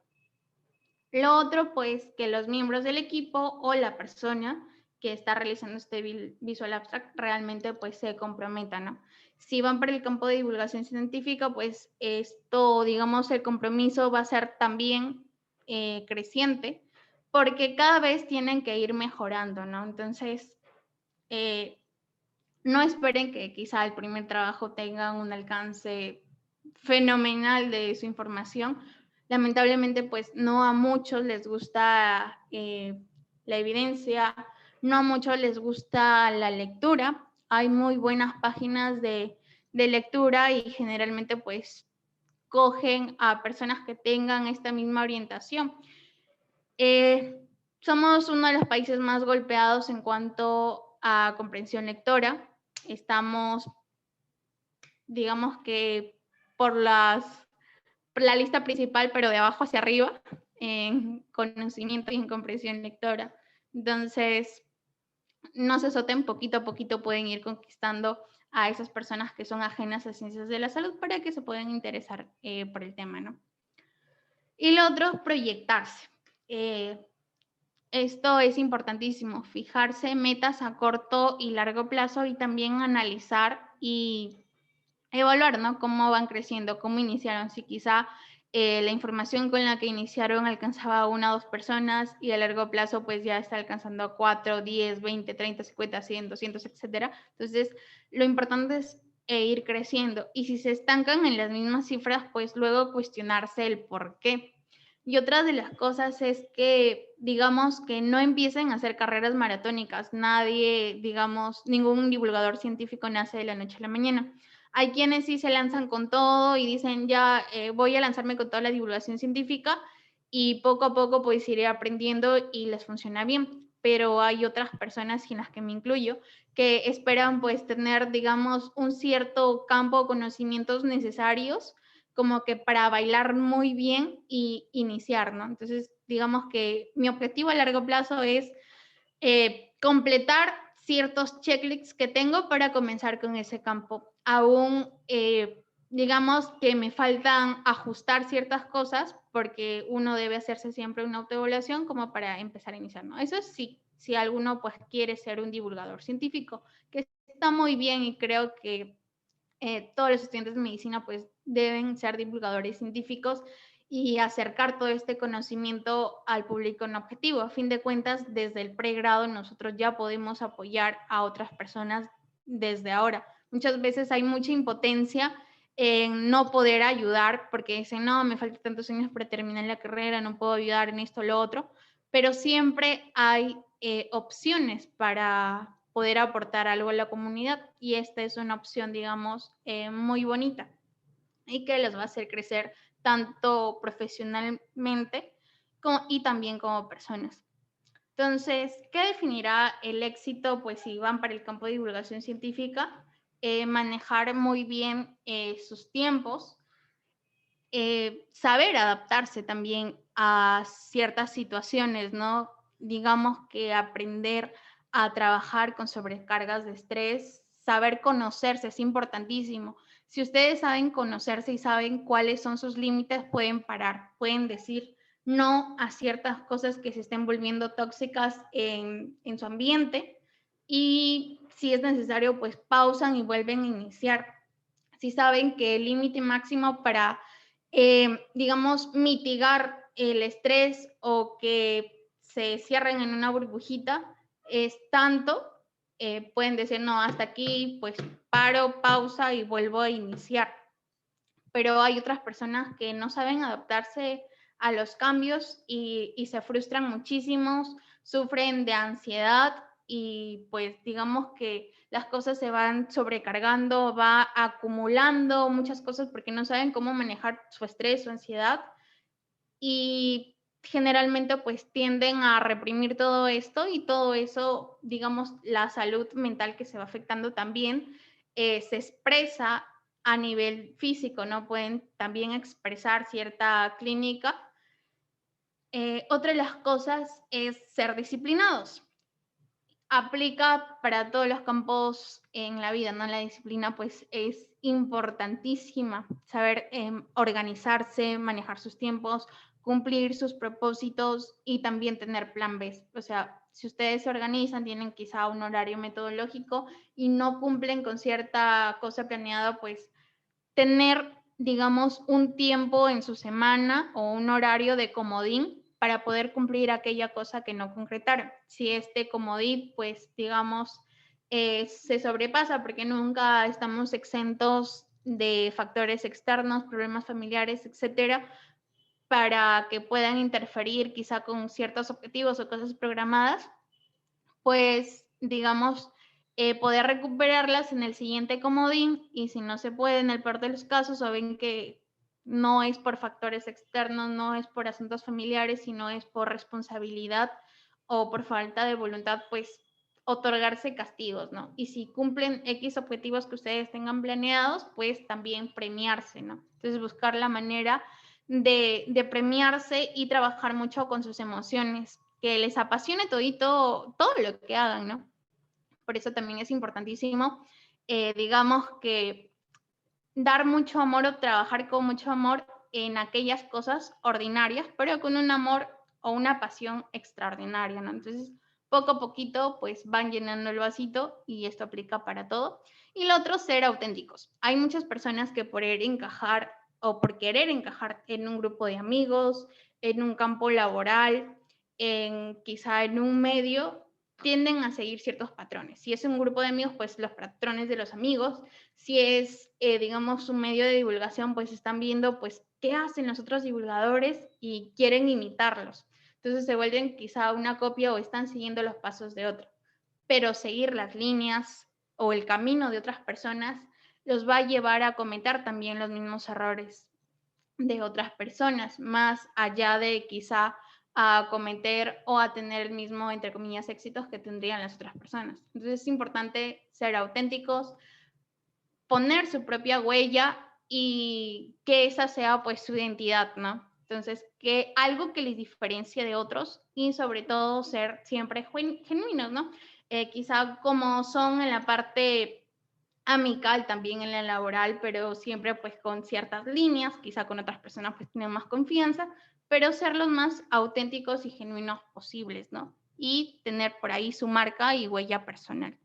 Lo otro, pues, que los miembros del equipo o la persona que está realizando este Visual Abstract realmente, pues, se comprometan, ¿no? Si van para el campo de divulgación científica, pues, esto, digamos, el compromiso va a ser también creciente, porque cada vez tienen que ir mejorando, ¿no? Entonces, no esperen que quizá el primer trabajo tenga un alcance fenomenal de su información. Lamentablemente, pues no a muchos les gusta la evidencia, no a muchos les gusta la lectura. Hay muy buenas páginas de lectura y generalmente pues cogen a personas que tengan esta misma orientación. Somos uno de los países más golpeados en cuanto a comprensión lectora. Estamos, digamos que por la lista principal, pero de abajo hacia arriba, en conocimiento y en comprensión lectora. Entonces, no se azoten, poquito a poquito pueden ir conquistando a esas personas que son ajenas a ciencias de la salud para que se puedan interesar por el tema, ¿no? Y lo otro, proyectarse. Esto es importantísimo, fijarse metas a corto y largo plazo y también analizar y evaluar, ¿no? Cómo van creciendo, cómo iniciaron, si quizá la información con la que iniciaron alcanzaba a 1 o 2 personas y a largo plazo pues ya está alcanzando a 4, 10, 20, 30, 50, 100, 200, etcétera. Entonces, lo importante es ir creciendo y si se estancan en las mismas cifras, pues luego cuestionarse el por qué. Y otra de las cosas es que, digamos, que no empiecen a hacer carreras maratónicas. Nadie, digamos, ningún divulgador científico nace de la noche a la mañana. Hay quienes sí se lanzan con todo y dicen, ya voy a lanzarme con toda la divulgación científica y poco a poco pues iré aprendiendo y les funciona bien. Pero hay otras personas, en las que me incluyo, que esperan pues tener, digamos, un cierto campo de conocimientos necesarios como que para bailar muy bien y iniciar, ¿no? Entonces, digamos que mi objetivo a largo plazo es completar ciertos checklists que tengo para comenzar con ese campo. Aún, digamos que me faltan ajustar ciertas cosas porque uno debe hacerse siempre una autoevaluación como para empezar a iniciar, ¿no? Eso sí, si alguno pues quiere ser un divulgador científico, que está muy bien y creo que todos los estudiantes de medicina pues deben ser divulgadores científicos y acercar todo este conocimiento al público en objetivo. A fin de cuentas, desde el pregrado nosotros ya podemos apoyar a otras personas desde ahora. Muchas veces hay mucha impotencia en no poder ayudar porque dicen, no, me faltan tantos años para terminar la carrera, no puedo ayudar en esto o lo otro, pero siempre hay opciones para poder aportar algo a la comunidad y esta es una opción, digamos, muy bonita y que les va a hacer crecer tanto profesionalmente y también como personas. Entonces, ¿qué definirá el éxito? Pues si van para el campo de divulgación científica, manejar muy bien sus tiempos, saber adaptarse también a ciertas situaciones, ¿no? Digamos que aprender a trabajar con sobrecargas de estrés, saber conocerse es importantísimo. Si ustedes saben conocerse y saben cuáles son sus límites, pueden parar, pueden decir no a ciertas cosas que se estén volviendo tóxicas en su ambiente y si es necesario, pues pausan y vuelven a iniciar. Si saben que el límite máximo para digamos, mitigar el estrés o que se cierren en una burbujita es tanto, pueden decir, no, hasta aquí, pues paro, pausa y vuelvo a iniciar. Pero hay otras personas que no saben adaptarse a los cambios y se frustran muchísimo, sufren de ansiedad y pues digamos que las cosas se van sobrecargando, va acumulando muchas cosas porque no saben cómo manejar su estrés, su ansiedad y generalmente pues tienden a reprimir todo esto y todo eso, digamos, la salud mental que se va afectando también se expresa a nivel físico, ¿no? Pueden también expresar cierta clínica. Otra de las cosas es ser disciplinados. Aplica para todos los campos en la vida, ¿no? La disciplina pues es importantísima, saber organizarse, manejar sus tiempos, cumplir sus propósitos y también tener plan B. O sea, si ustedes se organizan, tienen quizá un horario metodológico y no cumplen con cierta cosa planeada, pues tener, digamos, un tiempo en su semana o un horario de comodín para poder cumplir aquella cosa que no concretaron. Si este comodín, pues, digamos, se sobrepasa porque nunca estamos exentos de factores externos, problemas familiares, etcétera, para que puedan interferir quizá con ciertos objetivos o cosas programadas, pues, digamos, poder recuperarlas en el siguiente comodín y si no se puede, en el peor de los casos, o ven que no es por factores externos, no es por asuntos familiares, sino es por responsabilidad o por falta de voluntad, pues otorgarse castigos, ¿no? Y si cumplen X objetivos que ustedes tengan planeados, pues también premiarse, ¿no? Entonces buscar la manera de premiarse y trabajar mucho con sus emociones, que les apasione todo lo que hagan, ¿no? Por eso también es importantísimo, digamos que dar mucho amor o trabajar con mucho amor en aquellas cosas ordinarias, pero con un amor o una pasión extraordinaria, ¿no? Entonces, poco a poquito, pues van llenando el vasito y esto aplica para todo. Y lo otro, ser auténticos. Hay muchas personas que por encajar o por querer encajar en un grupo de amigos, en un campo laboral, quizá en un medio, tienden a seguir ciertos patrones. Si es un grupo de amigos, pues los patrones de los amigos. Si es, digamos, un medio de divulgación, pues están viendo, pues, qué hacen los otros divulgadores y quieren imitarlos. Entonces se vuelven quizá una copia o están siguiendo los pasos de otro. Pero seguir las líneas o el camino de otras personas los va a llevar a cometer también los mismos errores de otras personas, más allá de quizá a cometer o a tener el mismo, entre comillas, éxitos que tendrían las otras personas. Entonces es importante ser auténticos, poner su propia huella y que esa sea pues su identidad, ¿no? Entonces, que algo que les diferencie de otros y sobre todo ser siempre genuinos, ¿no? Quizá como son en la parte amical, también en la laboral, pero siempre pues con ciertas líneas, quizá con otras personas pues tienen más confianza, pero ser los más auténticos y genuinos posibles, ¿no? Y tener por ahí su marca y huella personal.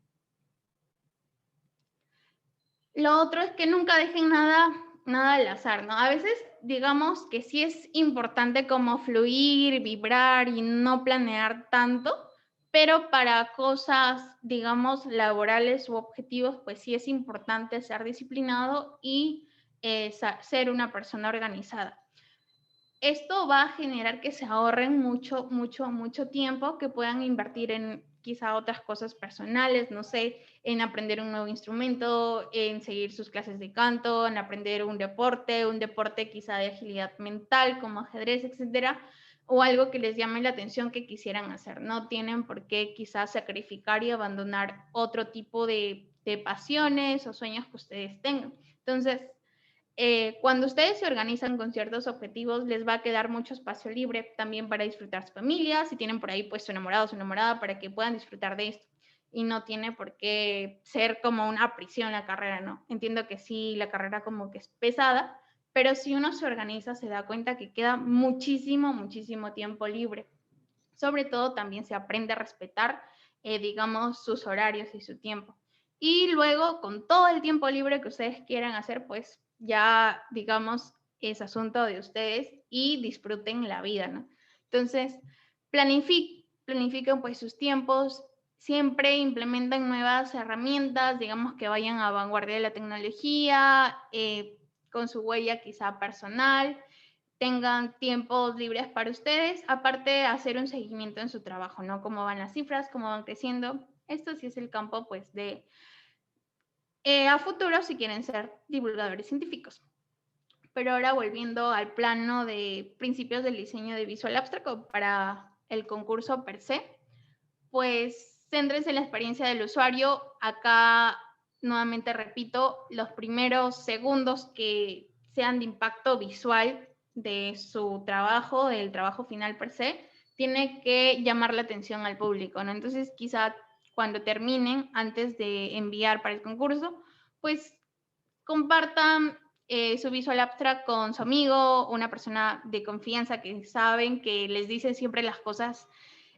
Lo otro es que nunca dejen nada al azar, ¿no? A veces digamos que sí es importante como fluir, vibrar y no planear tanto, pero para cosas, digamos, laborales u objetivos, pues sí es importante ser disciplinado y ser una persona organizada. Esto va a generar que se ahorren mucho tiempo, que puedan invertir en quizá otras cosas personales, no sé, en aprender un nuevo instrumento, en seguir sus clases de canto, en aprender un deporte quizá de agilidad mental como ajedrez, etcétera, o algo que les llame la atención que quisieran hacer. No tienen por qué quizás sacrificar y abandonar otro tipo de pasiones o sueños que ustedes tengan. Entonces, cuando ustedes se organizan con ciertos objetivos, les va a quedar mucho espacio libre también para disfrutar su familia, si tienen por ahí pues su enamorado o su enamorada, para que puedan disfrutar de esto. Y no tiene por qué ser como una prisión la carrera, ¿no? Entiendo que sí, la carrera como que es pesada, pero si uno se organiza, se da cuenta que queda muchísimo tiempo libre. Sobre todo también se aprende a respetar, digamos, sus horarios y su tiempo. Y luego, con todo el tiempo libre que ustedes quieran hacer, pues ya, digamos, es asunto de ustedes y disfruten la vida, ¿no? Entonces, planifiquen pues sus tiempos, siempre implementan nuevas herramientas, digamos que vayan a vanguardia de la tecnología, con su huella quizá personal, tengan tiempos libres para ustedes, aparte hacer un seguimiento en su trabajo, ¿no? Cómo van las cifras, cómo van creciendo. Esto sí es el campo, pues, de a futuro si quieren ser divulgadores científicos. Pero ahora volviendo al plano de principios del diseño de Visual Abstract para el concurso per se, pues céntrense en la experiencia del usuario. Acá, nuevamente repito, los primeros segundos que sean de impacto visual de su trabajo, del trabajo final per se, tiene que llamar la atención al público, ¿no? Entonces, quizá cuando terminen, antes de enviar para el concurso, pues compartan su Visual Abstract con su amigo, una persona de confianza que saben que les dice siempre las cosas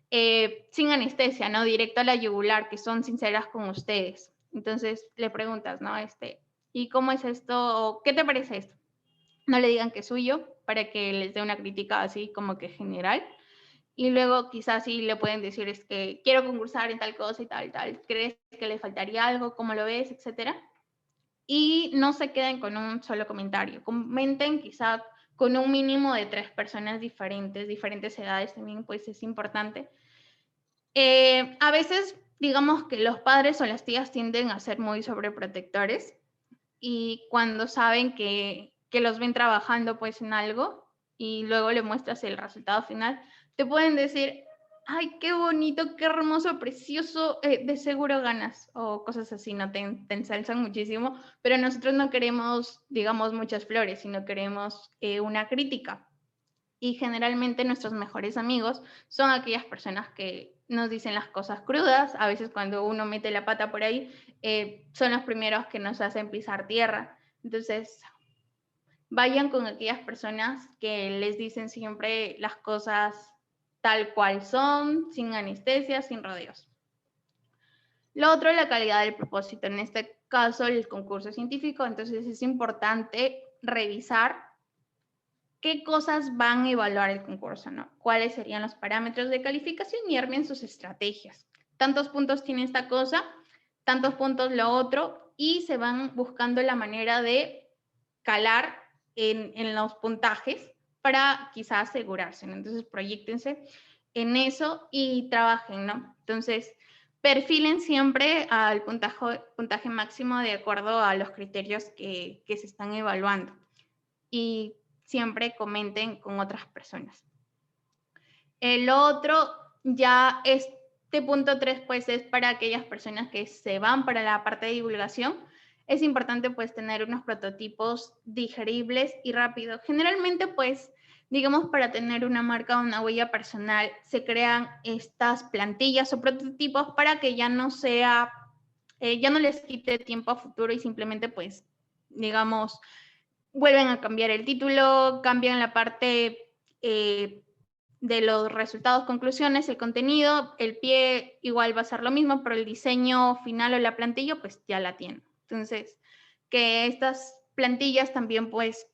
sin anestesia, ¿no? Directo a la yugular, que son sinceras con ustedes. Entonces le preguntas, ¿no? ¿Y cómo es esto? ¿O qué te parece esto? No le digan que es suyo para que les dé una crítica así como que general. Y luego quizás sí le pueden decir, es que quiero concursar en tal cosa y tal. ¿Crees que le faltaría algo? ¿Cómo lo ves? Etcétera. Y no se queden con un solo comentario. Comenten quizá con un mínimo de 3 personas diferentes edades también, pues es importante. A veces, digamos que los padres o las tías tienden a ser muy sobreprotectores y cuando saben que los ven trabajando pues en algo y luego le muestras el resultado final, te pueden decir, ay, qué bonito, qué hermoso, precioso, de seguro ganas, o cosas así, ¿no? Te ensalzan muchísimo, pero nosotros no queremos, digamos, muchas flores, sino queremos una crítica. Y generalmente nuestros mejores amigos son aquellas personas que nos dicen las cosas crudas. A veces cuando uno mete la pata por ahí, son los primeros que nos hacen pisar tierra. Entonces, vayan con aquellas personas que les dicen siempre las cosas tal cual son, sin anestesia, sin rodeos. Lo otro es la calidad del propósito. En este caso, el concurso científico, entonces es importante revisar qué cosas van a evaluar el concurso, ¿no? ¿Cuáles serían los parámetros de calificación? Y armen sus estrategias. Tantos puntos tiene esta cosa, tantos puntos lo otro, y se van buscando la manera de calar en los puntajes para quizás asegurarse, ¿no? Entonces, proyéctense en eso y trabajen, ¿no? Entonces, perfilen siempre al puntaje máximo de acuerdo a los criterios que se están evaluando. Y siempre comenten con otras personas. El otro, ya este punto 3, pues es para aquellas personas que se van para la parte de divulgación. Es importante pues tener unos prototipos digeribles y rápidos. Generalmente pues, digamos, para tener una marca o una huella personal, se crean estas plantillas o prototipos para que ya no sea, ya no les quite tiempo a futuro y simplemente pues, digamos, vuelven a cambiar el título, cambian la parte de los resultados, conclusiones, el contenido, el pie igual va a ser lo mismo, pero el diseño final o la plantilla pues ya la tienen. Entonces, que estas plantillas también pues,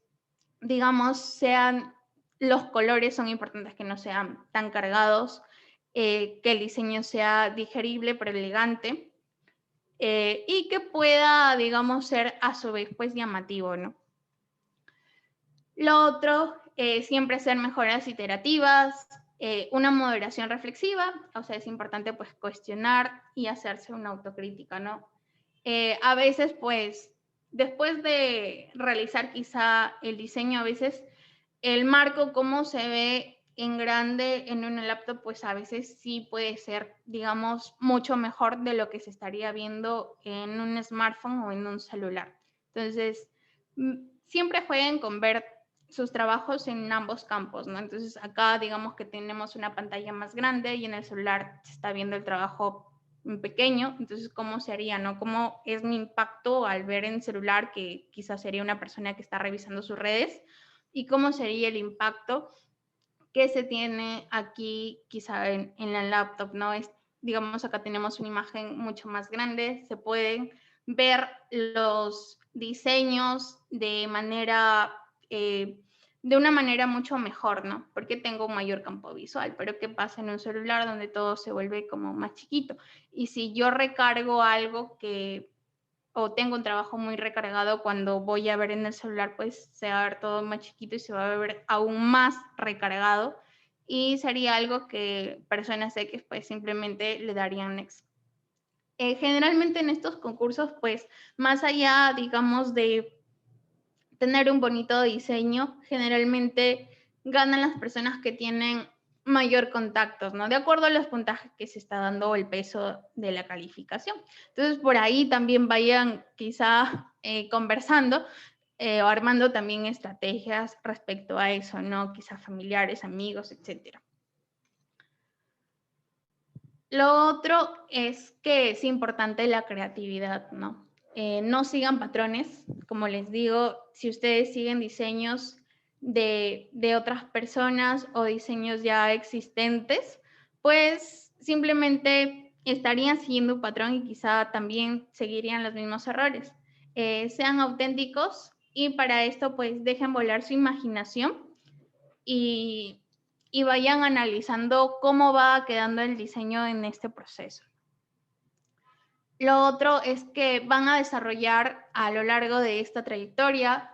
digamos, sean, los colores son importantes, que no sean tan cargados, que el diseño sea digerible pero elegante, y que pueda, digamos, ser a su vez pues llamativo, ¿no? Lo otro, siempre hacer mejoras iterativas, una moderación reflexiva, o sea, es importante pues cuestionar y hacerse una autocrítica, ¿no? A veces pues después de realizar quizá el diseño, a veces el marco, cómo se ve en grande en una laptop, pues a veces sí puede ser, digamos, mucho mejor de lo que se estaría viendo en un smartphone o en un celular. Entonces, siempre jueguen con ver sus trabajos en ambos campos, ¿no? Entonces, acá digamos que tenemos una pantalla más grande y en el celular se está viendo el trabajo pequeño, entonces, ¿cómo sería, no? ¿Cómo es mi impacto al ver en celular que quizás sería una persona que está revisando sus redes? ¿Y cómo sería el impacto que se tiene aquí quizá en la laptop, ¿no? Digamos, acá tenemos una imagen mucho más grande, se pueden ver los diseños de una manera mucho mejor, ¿no? Porque tengo un mayor campo visual, pero ¿qué pasa en un celular donde todo se vuelve como más chiquito? Y si yo recargo algo o tengo un trabajo muy recargado, cuando voy a ver en el celular, pues se va a ver todo más chiquito y se va a ver aún más recargado. Y sería algo que personas X pues simplemente le darían next. Generalmente en estos concursos, pues más allá, digamos, de tener un bonito diseño, generalmente ganan las personas que tienen mayor contactos, ¿no? De acuerdo a los puntajes que se está dando o el peso de la calificación. Entonces, por ahí también vayan quizá conversando o armando también estrategias respecto a eso, ¿no? Quizá familiares, amigos, etcétera. Lo otro es que es importante la creatividad, ¿no? No sigan patrones, como les digo, si ustedes siguen diseños de otras personas o diseños ya existentes, pues simplemente estarían siguiendo un patrón y quizá también seguirían los mismos errores. Sean auténticos y para esto pues dejen volar su imaginación y vayan analizando cómo va quedando el diseño en este proceso. Lo otro es que van a desarrollar a lo largo de esta trayectoria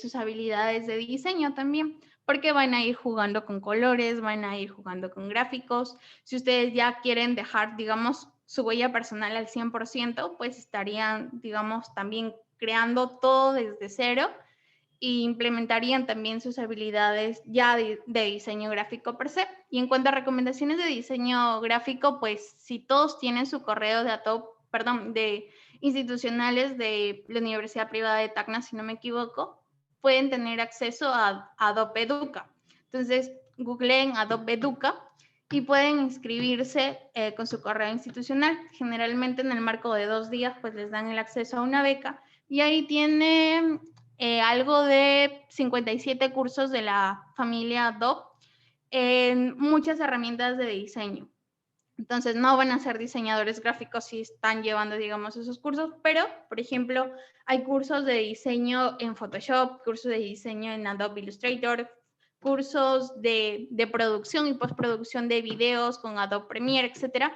sus habilidades de diseño también, porque van a ir jugando con colores, van a ir jugando con gráficos. Si ustedes ya quieren dejar, digamos, su huella personal al 100%, pues estarían, digamos, también creando todo desde cero y implementarían también sus habilidades ya de diseño gráfico per se. Y en cuanto a recomendaciones de diseño gráfico, pues si todos tienen su correo de institucionales de la Universidad Privada de Tacna, si no me equivoco, pueden tener acceso a Adobe Educa. Entonces, googleen Adobe Educa y pueden inscribirse con su correo institucional. Generalmente en el marco de 2 días, pues les dan el acceso a una beca y ahí tiene algo de 57 cursos de la familia Adobe en muchas herramientas de diseño. Entonces, no van a ser diseñadores gráficos si están llevando, digamos, esos cursos, pero, por ejemplo, hay cursos de diseño en Photoshop, cursos de diseño en Adobe Illustrator, cursos de producción y postproducción de videos con Adobe Premiere, etcétera,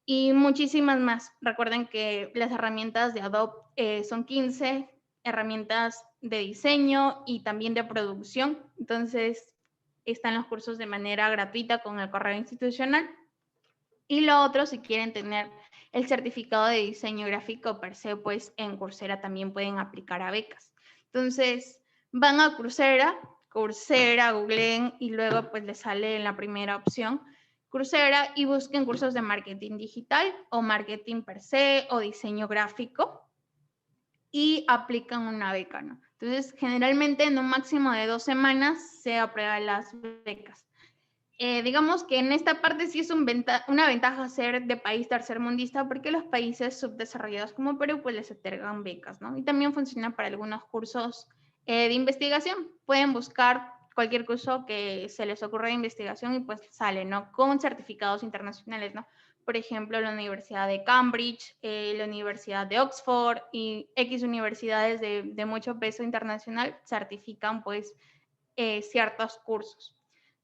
y muchísimas más. Recuerden que las herramientas de Adobe son 15 herramientas de diseño y también de producción. Entonces, están los cursos de manera gratuita con el correo institucional. Y lo otro, si quieren tener el certificado de diseño gráfico per se, pues en Coursera también pueden aplicar a becas. Entonces, van a Coursera, googleen y luego pues les sale en la primera opción Coursera y busquen cursos de marketing digital o marketing per se o diseño gráfico y aplican una beca, ¿no? Entonces, generalmente en un máximo de 2 semanas se aprueban las becas. Digamos que en esta parte sí es una ventaja ser de país tercermundista porque los países subdesarrollados como Perú pues les otorgan becas, ¿no? Y también funciona para algunos cursos de investigación. Pueden buscar cualquier curso que se les ocurra de investigación y pues sale, ¿no? Con certificados internacionales, ¿no? Por ejemplo, la Universidad de Cambridge, la Universidad de Oxford y X universidades de mucho peso internacional certifican pues ciertos cursos.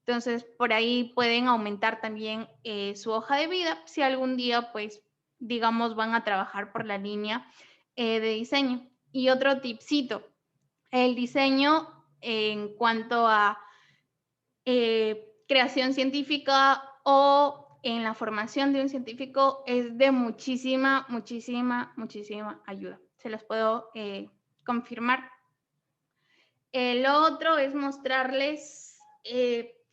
Entonces, por ahí pueden aumentar también su hoja de vida si algún día, pues, digamos, van a trabajar por la línea de diseño. Y otro tipcito, el diseño en cuanto a creación científica o en la formación de un científico es de muchísima ayuda. Se los puedo confirmar. Lo otro es mostrarles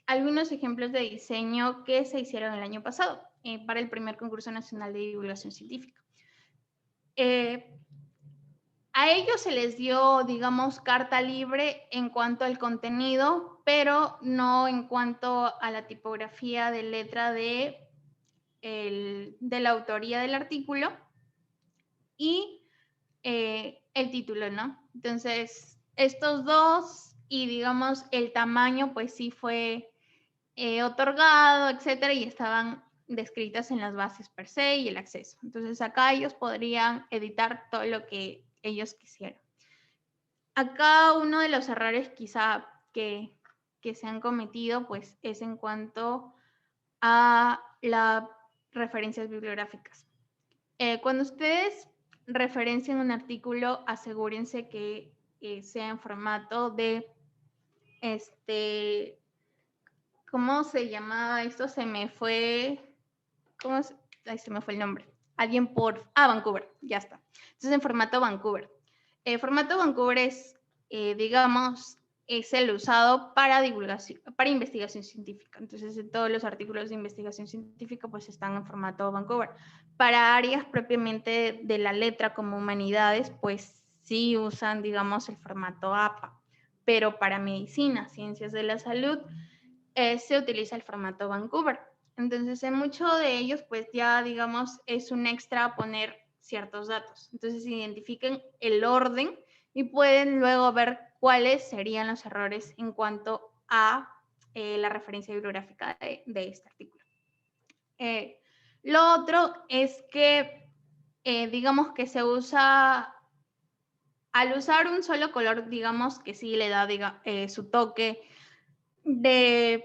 algunos ejemplos de diseño que se hicieron el año pasado para el primer concurso nacional de divulgación científica. A ellos se les dio, digamos, carta libre en cuanto al contenido, pero no en cuanto a la tipografía de letra de la autoría del artículo y el título, ¿no? Entonces, estos dos y, digamos, el tamaño, pues sí fue otorgado, etcétera, y estaban descritas en las bases per se y el acceso. Entonces, acá ellos podrían editar todo lo que ellos quisieran. Acá uno de los errores quizá que se han cometido, pues, es en cuanto a las referencias bibliográficas. Cuando ustedes referencien un artículo, asegúrense que sea en formato de, ¿cómo se llamaba esto? Se me fue, se me fue el nombre. Vancouver, ya está. Entonces, en formato Vancouver. El formato Vancouver es, digamos, es el usado para divulgación, para investigación científica. Entonces, todos los artículos de investigación científica pues están en formato Vancouver. Para áreas propiamente de la letra como humanidades, pues sí usan, digamos, el formato APA. Pero para medicina, ciencias de la salud, se utiliza el formato Vancouver. Entonces, en muchos de ellos, pues ya, digamos, es un extra poner ciertos datos. Entonces, identifiquen el orden y pueden luego ver cuáles serían los errores en cuanto a la referencia bibliográfica de este artículo. Lo otro es que, digamos que se usa, al usar un solo color, digamos que sí le da su toque de,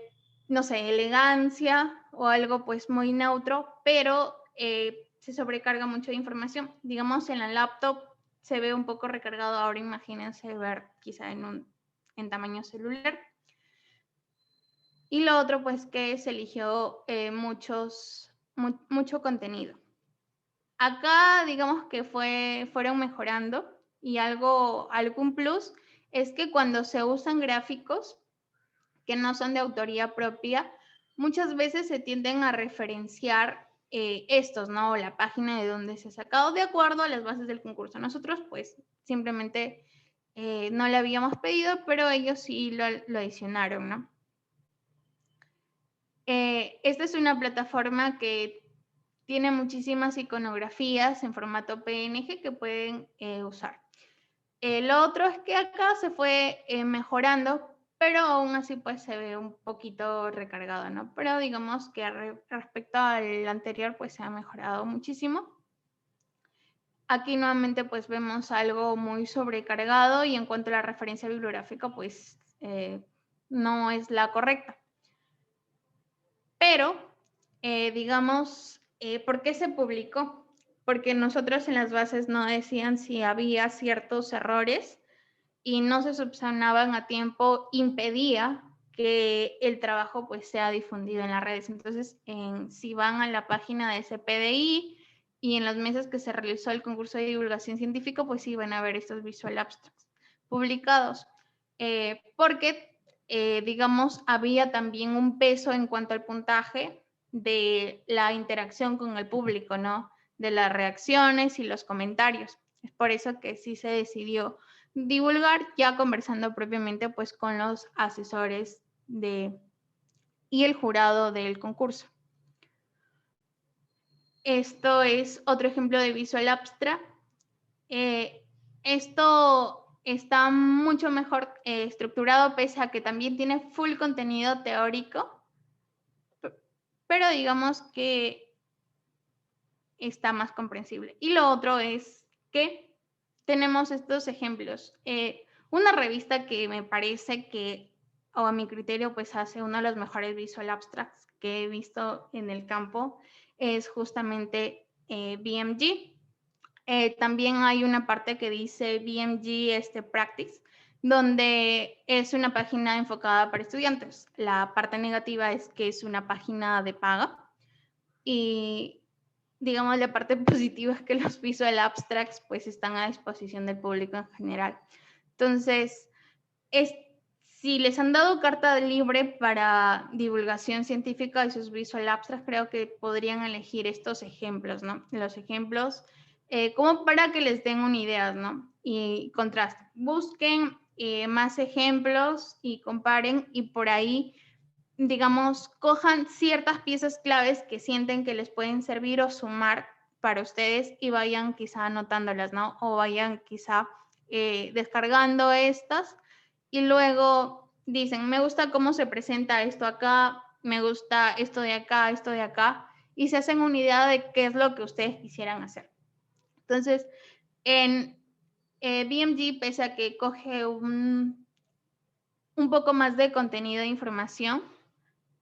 no sé, elegancia o algo pues muy neutro, pero se sobrecarga mucho de información. Digamos, en la laptop se ve un poco recargado, ahora imagínense ver quizá en tamaño celular. Y lo otro pues que se eligió mucho contenido. Acá digamos que fueron mejorando y algún plus es que cuando se usan gráficos que no son de autoría propia, muchas veces se tienden a referenciar estos, ¿no? La página de donde se ha sacado de acuerdo a las bases del concurso. Nosotros, pues, simplemente no le habíamos pedido, pero ellos sí lo adicionaron, ¿no? Esta es una plataforma que tiene muchísimas iconografías en formato PNG que pueden usar. Lo otro es que acá se fue mejorando, pero aún así pues se ve un poquito recargado, ¿no? Pero digamos que respecto al anterior pues se ha mejorado muchísimo. Aquí nuevamente pues vemos algo muy sobrecargado y en cuanto a la referencia bibliográfica pues no es la correcta. Pero digamos, ¿por qué se publicó? Porque nosotros en las bases no decían si había ciertos errores y no se subsanaban a tiempo, impedía que el trabajo pues sea difundido en las redes. Entonces, si van a la página de CPDI y en los meses que se realizó el concurso de divulgación científica, pues sí van a ver estos visual abstracts publicados. Porque, digamos, había también un peso en cuanto al puntaje de la interacción con el público, ¿no? De las reacciones y los comentarios. Es por eso que sí se decidió divulgar, ya conversando propiamente pues con los asesores y el jurado del concurso. Esto es otro ejemplo de Visual Abstract. Esto está mucho mejor estructurado, pese a que también tiene full contenido teórico, pero digamos que está más comprensible. Y lo otro es que tenemos estos ejemplos. Una revista que me parece que, o a mi criterio, pues hace uno de los mejores visual abstracts que he visto en el campo, es justamente BMG. También hay una parte que dice BMG Practice, donde es una página enfocada para estudiantes. La parte negativa es que es una página de paga y, digamos, la parte positiva es que los Visual Abstracts pues están a disposición del público en general. Entonces, si les han dado carta libre para divulgación científica de sus Visual Abstracts, creo que podrían elegir estos ejemplos, ¿no? Los ejemplos como para que les den una idea, ¿no? Y contrasten. Busquen más ejemplos y comparen, y por ahí, digamos, cojan ciertas piezas claves que sienten que les pueden servir o sumar para ustedes y vayan quizá anotándolas, ¿no? O vayan quizá descargando estas y luego dicen, me gusta cómo se presenta esto acá, me gusta esto de acá, y se hacen una idea de qué es lo que ustedes quisieran hacer. Entonces, en BMG, pese a que coge un poco más de contenido de información,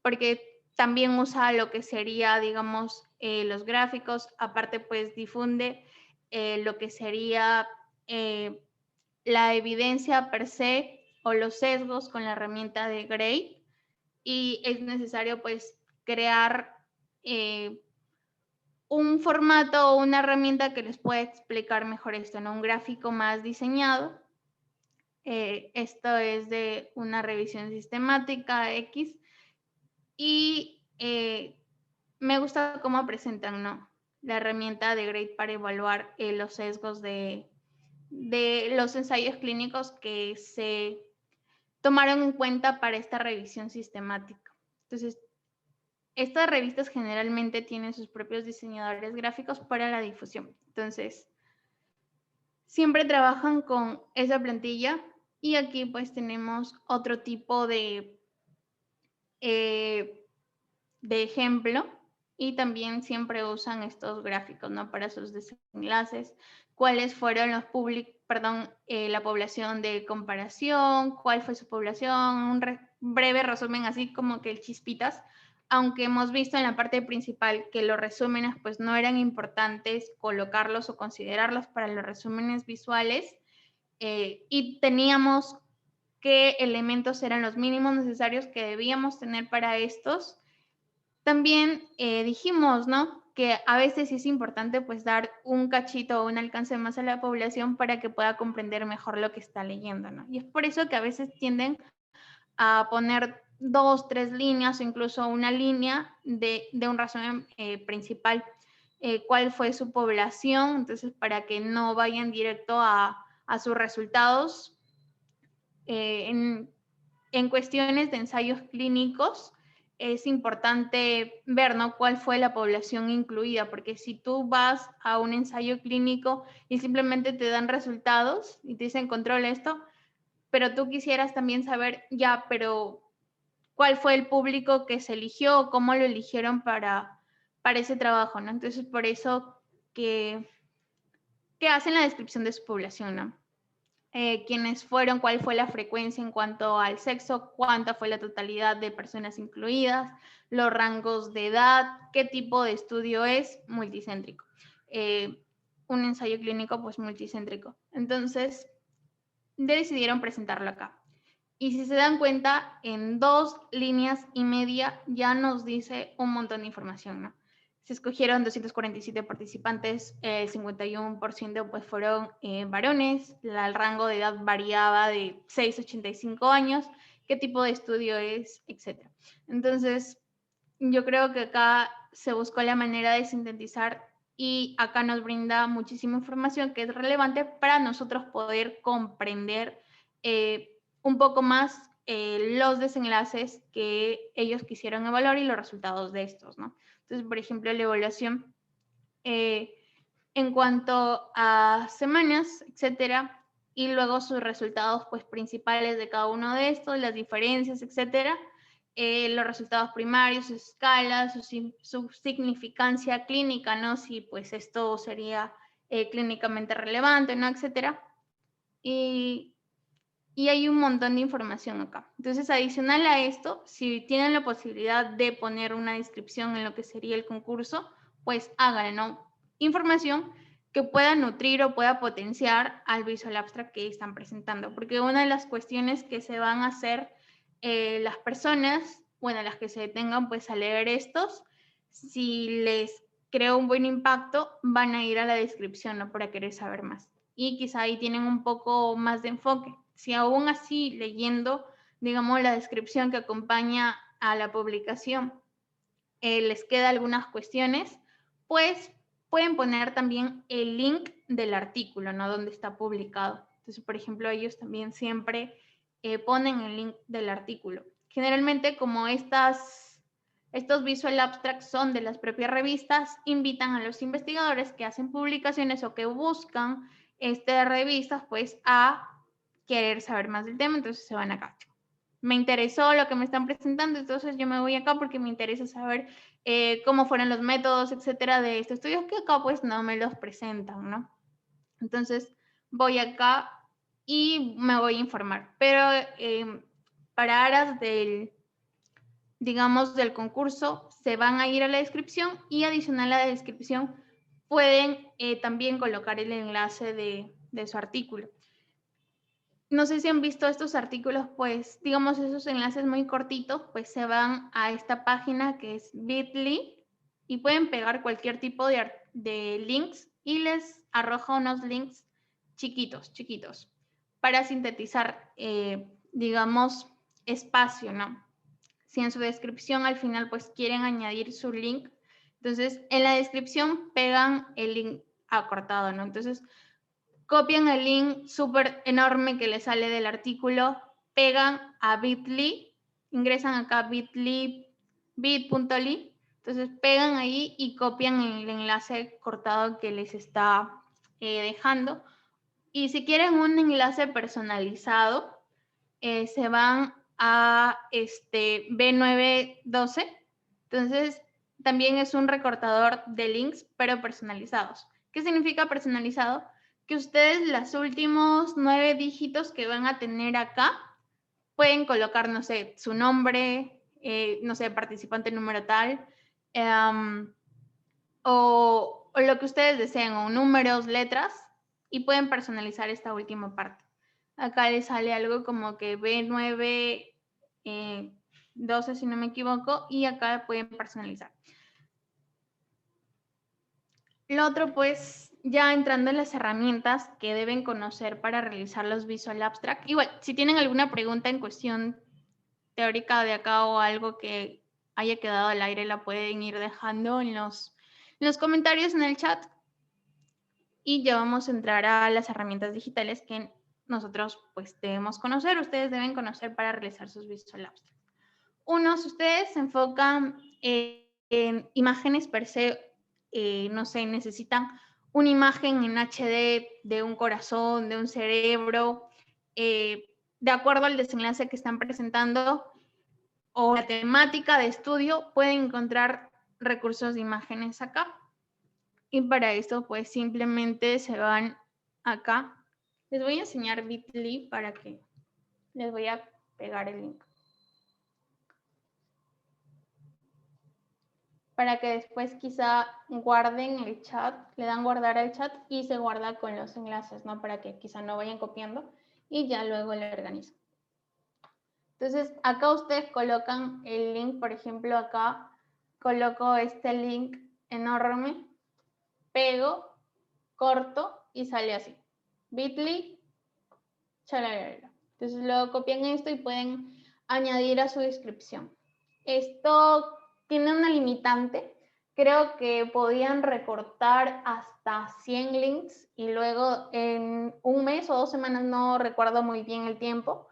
porque también usa lo que sería, digamos, los gráficos, aparte pues difunde lo que sería la evidencia per se o los sesgos con la herramienta de Gray, y es necesario pues crear un formato o una herramienta que les pueda explicar mejor esto, ¿no? Un gráfico más diseñado. Esto es de una revisión sistemática X y me gusta cómo presentan, ¿no? La herramienta de Gray para evaluar los sesgos de los ensayos clínicos que se tomaron en cuenta para esta revisión sistemática. Entonces, estas revistas generalmente tienen sus propios diseñadores gráficos para la difusión. Entonces, siempre trabajan con esa plantilla y aquí pues tenemos otro tipo de ejemplo y también siempre usan estos gráficos, ¿no? Para sus desenlaces, cuáles fueron los la población de comparación, cuál fue su población, un breve resumen así como que el chispitas, aunque hemos visto en la parte principal que los resúmenes pues no eran importantes colocarlos o considerarlos para los resúmenes visuales y teníamos qué elementos eran los mínimos necesarios que debíamos tener para estos. También dijimos, ¿no? Que a veces es importante pues dar un cachito o un alcance más a la población para que pueda comprender mejor lo que está leyendo, ¿no? Y es por eso que a veces tienden a poner 2, 3 líneas o incluso una línea de un resumen principal. ¿Cuál fue su población? Entonces, para que no vayan directo a sus resultados en cuestiones de ensayos clínicos. Es importante ver, ¿no? Cuál fue la población incluida, porque si tú vas a un ensayo clínico y simplemente te dan resultados y te dicen controla esto, pero tú quisieras también saber, ya, pero cuál fue el público que se eligió, cómo lo eligieron para ese trabajo, ¿no? Entonces, por eso que hacen la descripción de su población, ¿no? Quiénes fueron, cuál fue la frecuencia en cuanto al sexo, cuánta fue la totalidad de personas incluidas, los rangos de edad, qué tipo de estudio es, multicéntrico. Un ensayo clínico, pues multicéntrico. Entonces, decidieron presentarlo acá. Y si se dan cuenta, en 2 líneas y media ya nos dice un montón de información, ¿no? Se escogieron 247 participantes, el 51% pues fueron varones, el rango de edad variaba de 6 a 85 años, qué tipo de estudio es, etc. Entonces, yo creo que acá se buscó la manera de sintetizar y acá nos brinda muchísima información que es relevante para nosotros poder comprender un poco más los desenlaces que ellos quisieron evaluar y los resultados de estos, ¿no? Entonces, por ejemplo, la evaluación en cuanto a semanas, etcétera, y luego sus resultados pues, principales de cada uno de estos, las diferencias, etcétera, los resultados primarios, sus escalas, su significancia clínica, ¿no? Si pues esto sería clínicamente relevante, ¿no? Etcétera. Y hay un montón de información acá. Entonces, adicional a esto, si tienen la posibilidad de poner una descripción en lo que sería el concurso, pues háganlo, ¿no? Información que pueda nutrir o pueda potenciar al Visual Abstract que están presentando. Porque una de las cuestiones que se van a hacer las personas, bueno, las que se detengan pues a leer estos, si les crea un buen impacto, van a ir a la descripción, ¿no? Para querer saber más. Y quizá ahí tienen un poco más de enfoque. Si aún así leyendo, digamos, la descripción que acompaña a la publicación, les queda algunas cuestiones, pues pueden poner también el link del artículo, ¿no? Donde está publicado. Entonces, por ejemplo, ellos también siempre ponen el link del artículo. Generalmente, como estos Visual Abstracts son de las propias revistas, invitan a los investigadores que hacen publicaciones o que buscan revistas, pues a querer saber más del tema, entonces se van acá. Me interesó lo que me están presentando, entonces yo me voy acá porque me interesa saber cómo fueron los métodos, etcétera, de estos estudios que acá pues no me los presentan, ¿no? Entonces voy acá y me voy a informar. Pero para aras del, digamos, del concurso, se van a ir a la descripción y adicional a la descripción pueden también colocar el enlace de su artículo. No sé si han visto estos artículos, pues, digamos, esos enlaces muy cortitos, pues se van a esta página que es Bitly y pueden pegar cualquier tipo de links y les arroja unos links chiquitos, para sintetizar, digamos, espacio, ¿no? Si en su descripción al final, pues, quieren añadir su link, entonces, en la descripción pegan el link acortado, ¿no? Entonces, copian el link súper enorme que les sale del artículo, pegan a Bitly, ingresan acá bit.ly, entonces pegan ahí y copian el enlace cortado que les está dejando. Y si quieren un enlace personalizado, se van a B912. Entonces, también es un recortador de links, pero personalizados. ¿Qué significa personalizado? Que ustedes los últimos 9 dígitos que van a tener acá pueden colocar, no sé, su nombre, no sé, participante número tal, o lo que ustedes deseen, o números, letras, y pueden personalizar esta última parte. Acá les sale algo como que B9, 12 si no me equivoco, y acá pueden personalizar. Lo otro, pues, ya entrando en las herramientas que deben conocer para realizar los Visual Abstract. Igual, si tienen alguna pregunta en cuestión teórica de acá o algo que haya quedado al aire, la pueden ir dejando en los comentarios en el chat. Y ya vamos a entrar a las herramientas digitales que nosotros, pues, debemos conocer, ustedes deben conocer para realizar sus Visual Abstract. Uno, si ustedes se enfocan en imágenes per se, no sé, necesitan una imagen en HD de un corazón, de un cerebro, de acuerdo al desenlace que están presentando o la temática de estudio, pueden encontrar recursos de imágenes acá. Y para esto, pues simplemente se van acá. Les voy a enseñar Bitly para que les voy a pegar el link. Para que después quizá guarden el chat, le dan guardar al chat y se guarda con los enlaces, ¿no? Para que quizá no vayan copiando y ya luego le organizan. Entonces, acá ustedes colocan el link, por ejemplo, acá coloco este link enorme, pego, corto y sale así. Bitly, chalalala. Entonces, luego copian esto y pueden añadir a su descripción. Esto tiene una limitante. Creo que podían recortar hasta 100 links y luego en un mes o 2 semanas, no recuerdo muy bien el tiempo.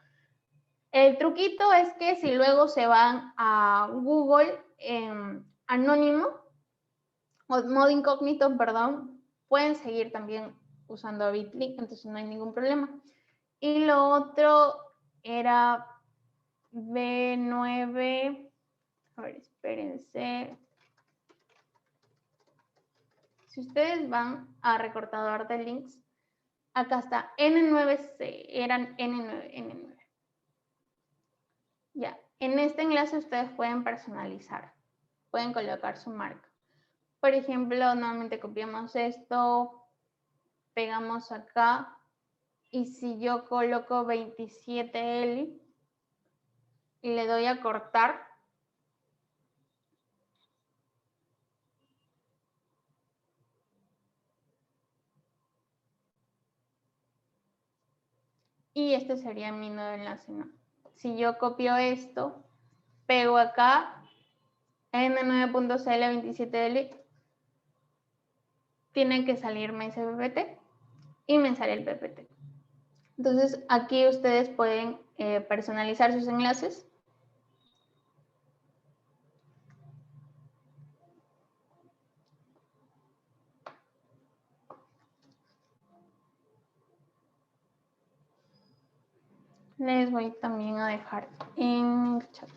El truquito es que si luego se van a Google anónimo, o modo incógnito, perdón, pueden seguir también usando Bitly, entonces no hay ningún problema. Y lo otro era B9, a ver, espérense. Si ustedes van a recortador de links, acá está N9C, eran N9. Ya, en este enlace ustedes pueden personalizar, pueden colocar su marca. Por ejemplo, nuevamente copiamos esto, pegamos acá. Y si yo coloco 27L y le doy a cortar, y este sería mi nuevo enlace, ¿no? Si yo copio esto, pego acá, n9.cl27l, tiene que salirme ese PPT y me sale el PPT. Entonces, aquí ustedes pueden personalizar sus enlaces. Les voy también a dejar en el chat.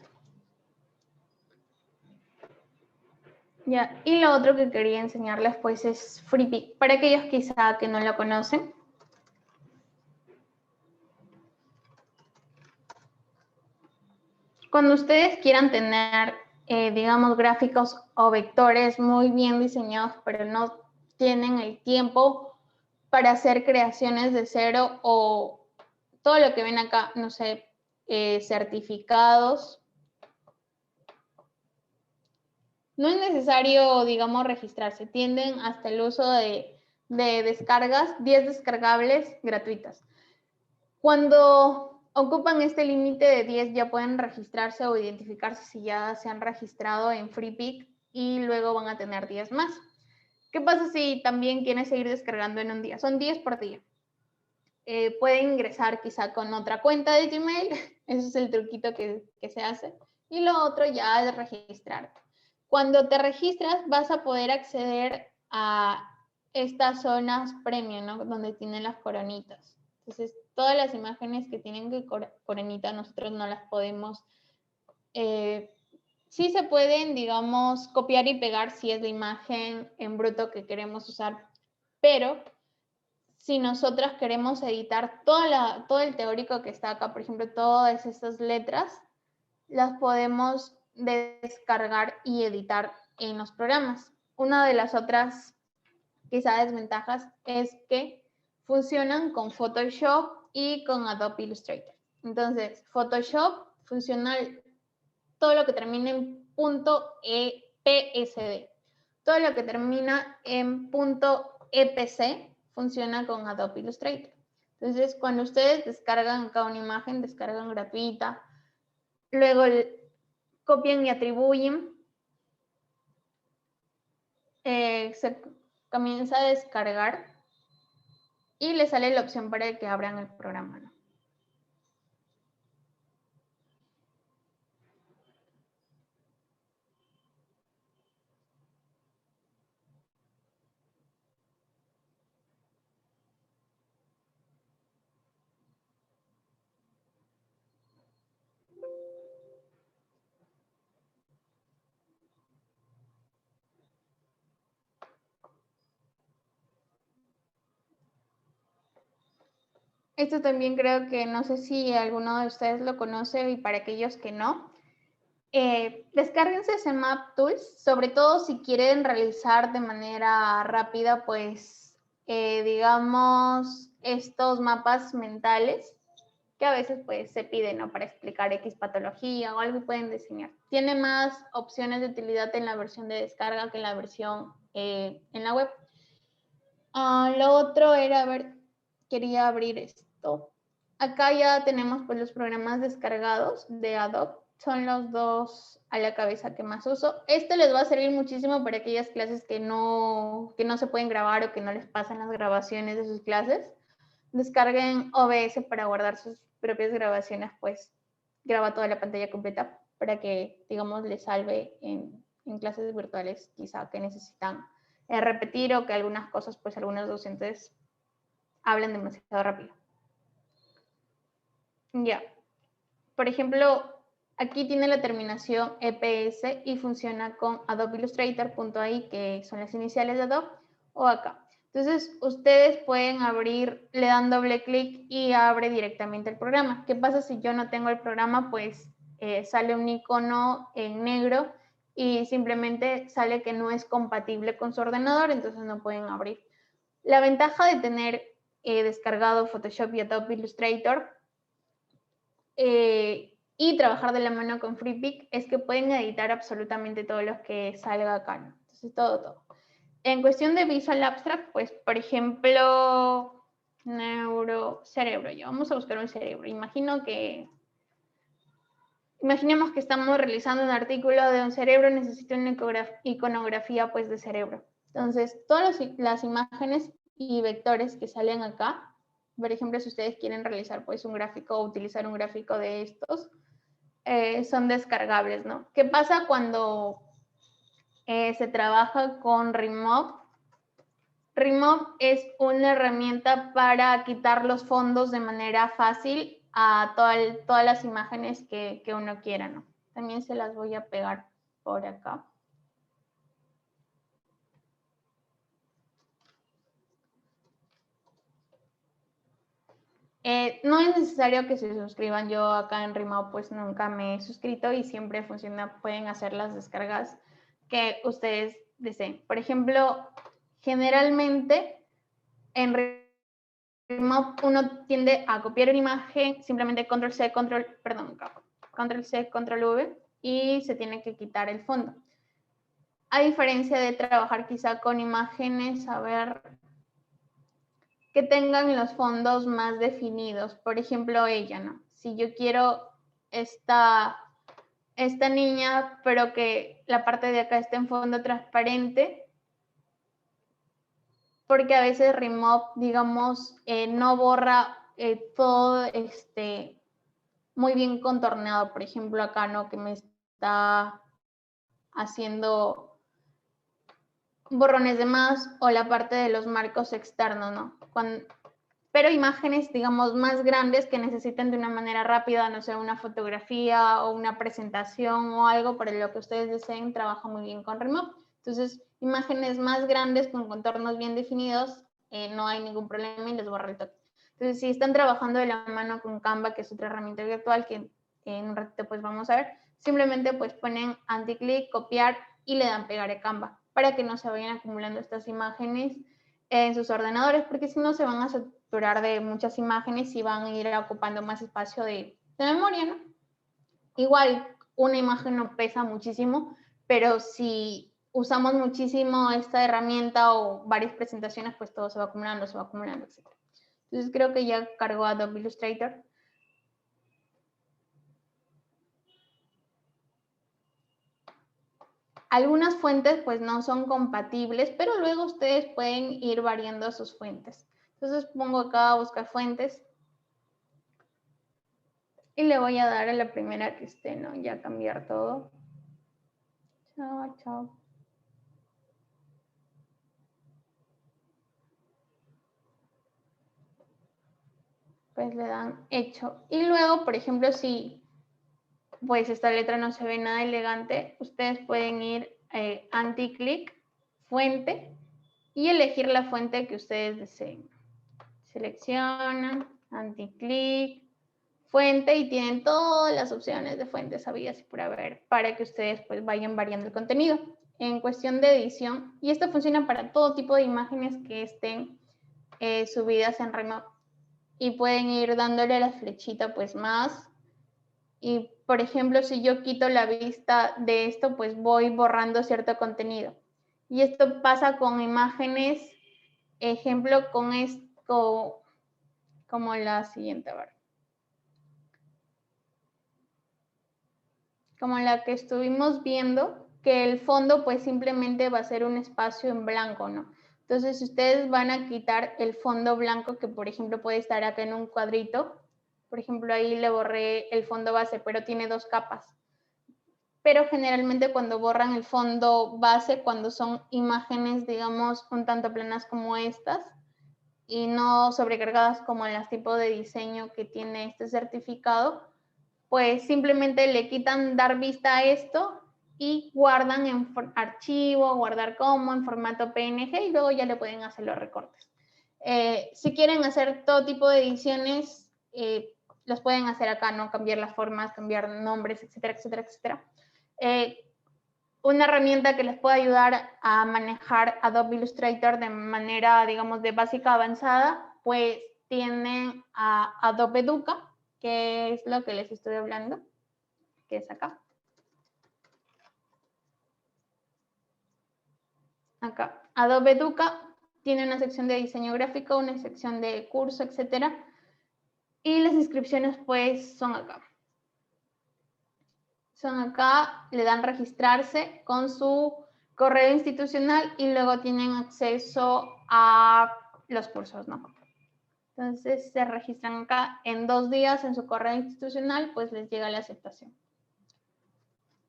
Ya, y lo otro que quería enseñarles pues es Freepik. Para aquellos quizá que no lo conocen. Cuando ustedes quieran tener, digamos, gráficos o vectores muy bien diseñados, pero no tienen el tiempo para hacer creaciones de cero o todo lo que ven acá, no sé, certificados. No es necesario, digamos, registrarse. Tienden hasta el uso de descargas, 10 descargables gratuitas. Cuando ocupan este límite de 10 ya pueden registrarse o identificarse si ya se han registrado en Freepik y luego van a tener 10 más. ¿Qué pasa si también quieren seguir descargando en un día? Son 10 por día. Pueden ingresar quizá con otra cuenta de Gmail. Ese es el truquito que se hace. Y lo otro ya es registrarte. Cuando te registras vas a poder acceder a estas zonas premium, ¿no? Donde tienen las coronitas. Entonces, todas las imágenes que tienen coronita nosotros no las podemos... sí se pueden, digamos, copiar y pegar si es la imagen en bruto que queremos usar, pero si nosotras queremos editar todo el teórico que está acá, por ejemplo, todas estas letras, las podemos descargar y editar en los programas. Una de las otras, quizá desventajas, es que funcionan con Photoshop y con Adobe Illustrator. Entonces, Photoshop funciona todo lo que termina en .psd. Todo lo que termina en .epc funciona con Adobe Illustrator. Entonces, cuando ustedes descargan acá una imagen, descargan gratuita, luego copian y atribuyen, se comienza a descargar y les sale la opción para que abran el programa, ¿no? Esto también creo que no sé si alguno de ustedes lo conoce y para aquellos que no, descárguense Map Tools, sobre todo si quieren realizar de manera rápida, pues, digamos, estos mapas mentales que a veces pues se piden, ¿no? Para explicar X patología o algo pueden diseñar. Tiene más opciones de utilidad en la versión de descarga que en la versión en la web. Lo otro era, a ver, quería abrir esto. Acá ya tenemos pues los programas descargados de Adobe. Son los dos a la cabeza que más uso. Este les va a servir muchísimo para aquellas clases que no se pueden grabar o que no les pasan las grabaciones de sus clases. Descarguen OBS para guardar sus propias grabaciones, pues graba toda la pantalla completa para que, digamos, les salve en clases virtuales quizá que necesitan repetir o que algunas cosas, pues algunos docentes hablan demasiado rápido. Ya. Por ejemplo, aquí tiene la terminación EPS y funciona con Adobe Illustrator.ai, que son las iniciales de Adobe, o acá. Entonces, ustedes pueden abrir, le dan doble clic y abre directamente el programa. ¿Qué pasa si yo no tengo el programa? Pues sale un icono en negro y simplemente sale que no es compatible con su ordenador, entonces no pueden abrir. La ventaja de tener descargado Photoshop y Adobe Illustrator y trabajar de la mano con FreePic es que pueden editar absolutamente todo lo que salga acá, ¿no? Entonces, todo. En cuestión de Visual Abstract, pues, por ejemplo, cerebro. Ya vamos a buscar un cerebro. Imaginemos que estamos realizando un artículo de un cerebro, necesito una iconografía, pues, de cerebro. Entonces, todas las imágenes y vectores que salen acá, por ejemplo, si ustedes quieren realizar, pues, un gráfico o utilizar un gráfico de estos, son descargables, ¿no? ¿Qué pasa cuando se trabaja con Remove? Remove es una herramienta para quitar los fondos de manera fácil a todas las imágenes que uno quiera, ¿no? También se las voy a pegar por acá. No es necesario que se suscriban. Yo acá en Remove pues nunca me he suscrito y siempre funciona. Pueden hacer las descargas que ustedes deseen. Por ejemplo, generalmente en Remove uno tiende a copiar una imagen, simplemente Control-C, Control-C, Control-V y se tiene que quitar el fondo. A diferencia de trabajar quizá con imágenes, a ver, que tengan los fondos más definidos. Por ejemplo, ella, ¿no? Si yo quiero esta niña, pero que la parte de acá esté en fondo transparente, porque a veces Remove, digamos, no borra todo muy bien contorneado. Por ejemplo, acá, ¿no? Que me está haciendo borrones de más o la parte de los marcos externos, ¿no? Pero imágenes, digamos, más grandes que necesiten de una manera rápida, no sé, una fotografía o una presentación o algo para lo que ustedes deseen, trabaja muy bien con Remove. Entonces, imágenes más grandes con contornos bien definidos, no hay ningún problema y les borra el toque. Entonces, si están trabajando de la mano con Canva, que es otra herramienta virtual que en un ratito pues vamos a ver, simplemente pues ponen anti-clic, copiar y le dan pegar a Canva para que no se vayan acumulando estas imágenes en sus ordenadores, porque si no se van a saturar de muchas imágenes y van a ir ocupando más espacio de memoria, ¿no? Igual, una imagen no pesa muchísimo, pero si usamos muchísimo esta herramienta o varias presentaciones, pues todo se va acumulando, etc. Entonces creo que ya cargó Adobe Illustrator. Algunas fuentes pues no son compatibles, pero luego ustedes pueden ir variando sus fuentes. Entonces pongo acá a buscar fuentes y le voy a dar a la primera que esté, ¿no? Ya cambiar todo. Chao, chao. Pues le dan hecho. Y luego, por ejemplo, si pues esta letra no se ve nada elegante, ustedes pueden ir anti-clic, fuente, y elegir la fuente que ustedes deseen. Seleccionan, anti-clic, fuente, y tienen todas las opciones de fuentes habidas y por haber para que ustedes pues vayan variando el contenido. En cuestión de edición, y esto funciona para todo tipo de imágenes que estén subidas en Remove, y pueden ir dándole la flechita pues más. Y, por ejemplo, si yo quito la vista de esto, pues voy borrando cierto contenido. Y esto pasa con imágenes, ejemplo, con esto, como la siguiente, a ver. Como la que estuvimos viendo, que el fondo pues simplemente va a ser un espacio en blanco, ¿no? Entonces, si ustedes van a quitar el fondo blanco, que por ejemplo puede estar acá en un cuadrito, por ejemplo, ahí le borré el fondo base, pero tiene dos capas. Pero generalmente cuando borran el fondo base, cuando son imágenes, digamos, un tanto planas como estas y no sobrecargadas como las tipos de diseño que tiene este certificado, pues simplemente le quitan dar vista a esto y guardan en archivo, guardar como, en formato PNG, y luego ya le pueden hacer los recortes. Si quieren hacer todo tipo de ediciones, los pueden hacer acá, ¿no? Cambiar las formas, cambiar nombres, etcétera, etcétera, etcétera. una herramienta que les pueda ayudar a manejar Adobe Illustrator de manera, digamos, de básica a avanzada, pues tienen a Adobe Educa, que es lo que les estoy hablando, que es acá. Acá, Adobe Educa tiene una sección de diseño gráfico, una sección de curso, etcétera. Y las inscripciones, pues, son acá. Son acá, le dan registrarse con su correo institucional y luego tienen acceso a los cursos, ¿no? Entonces se registran acá en 2 días en su correo institucional, pues les llega la aceptación.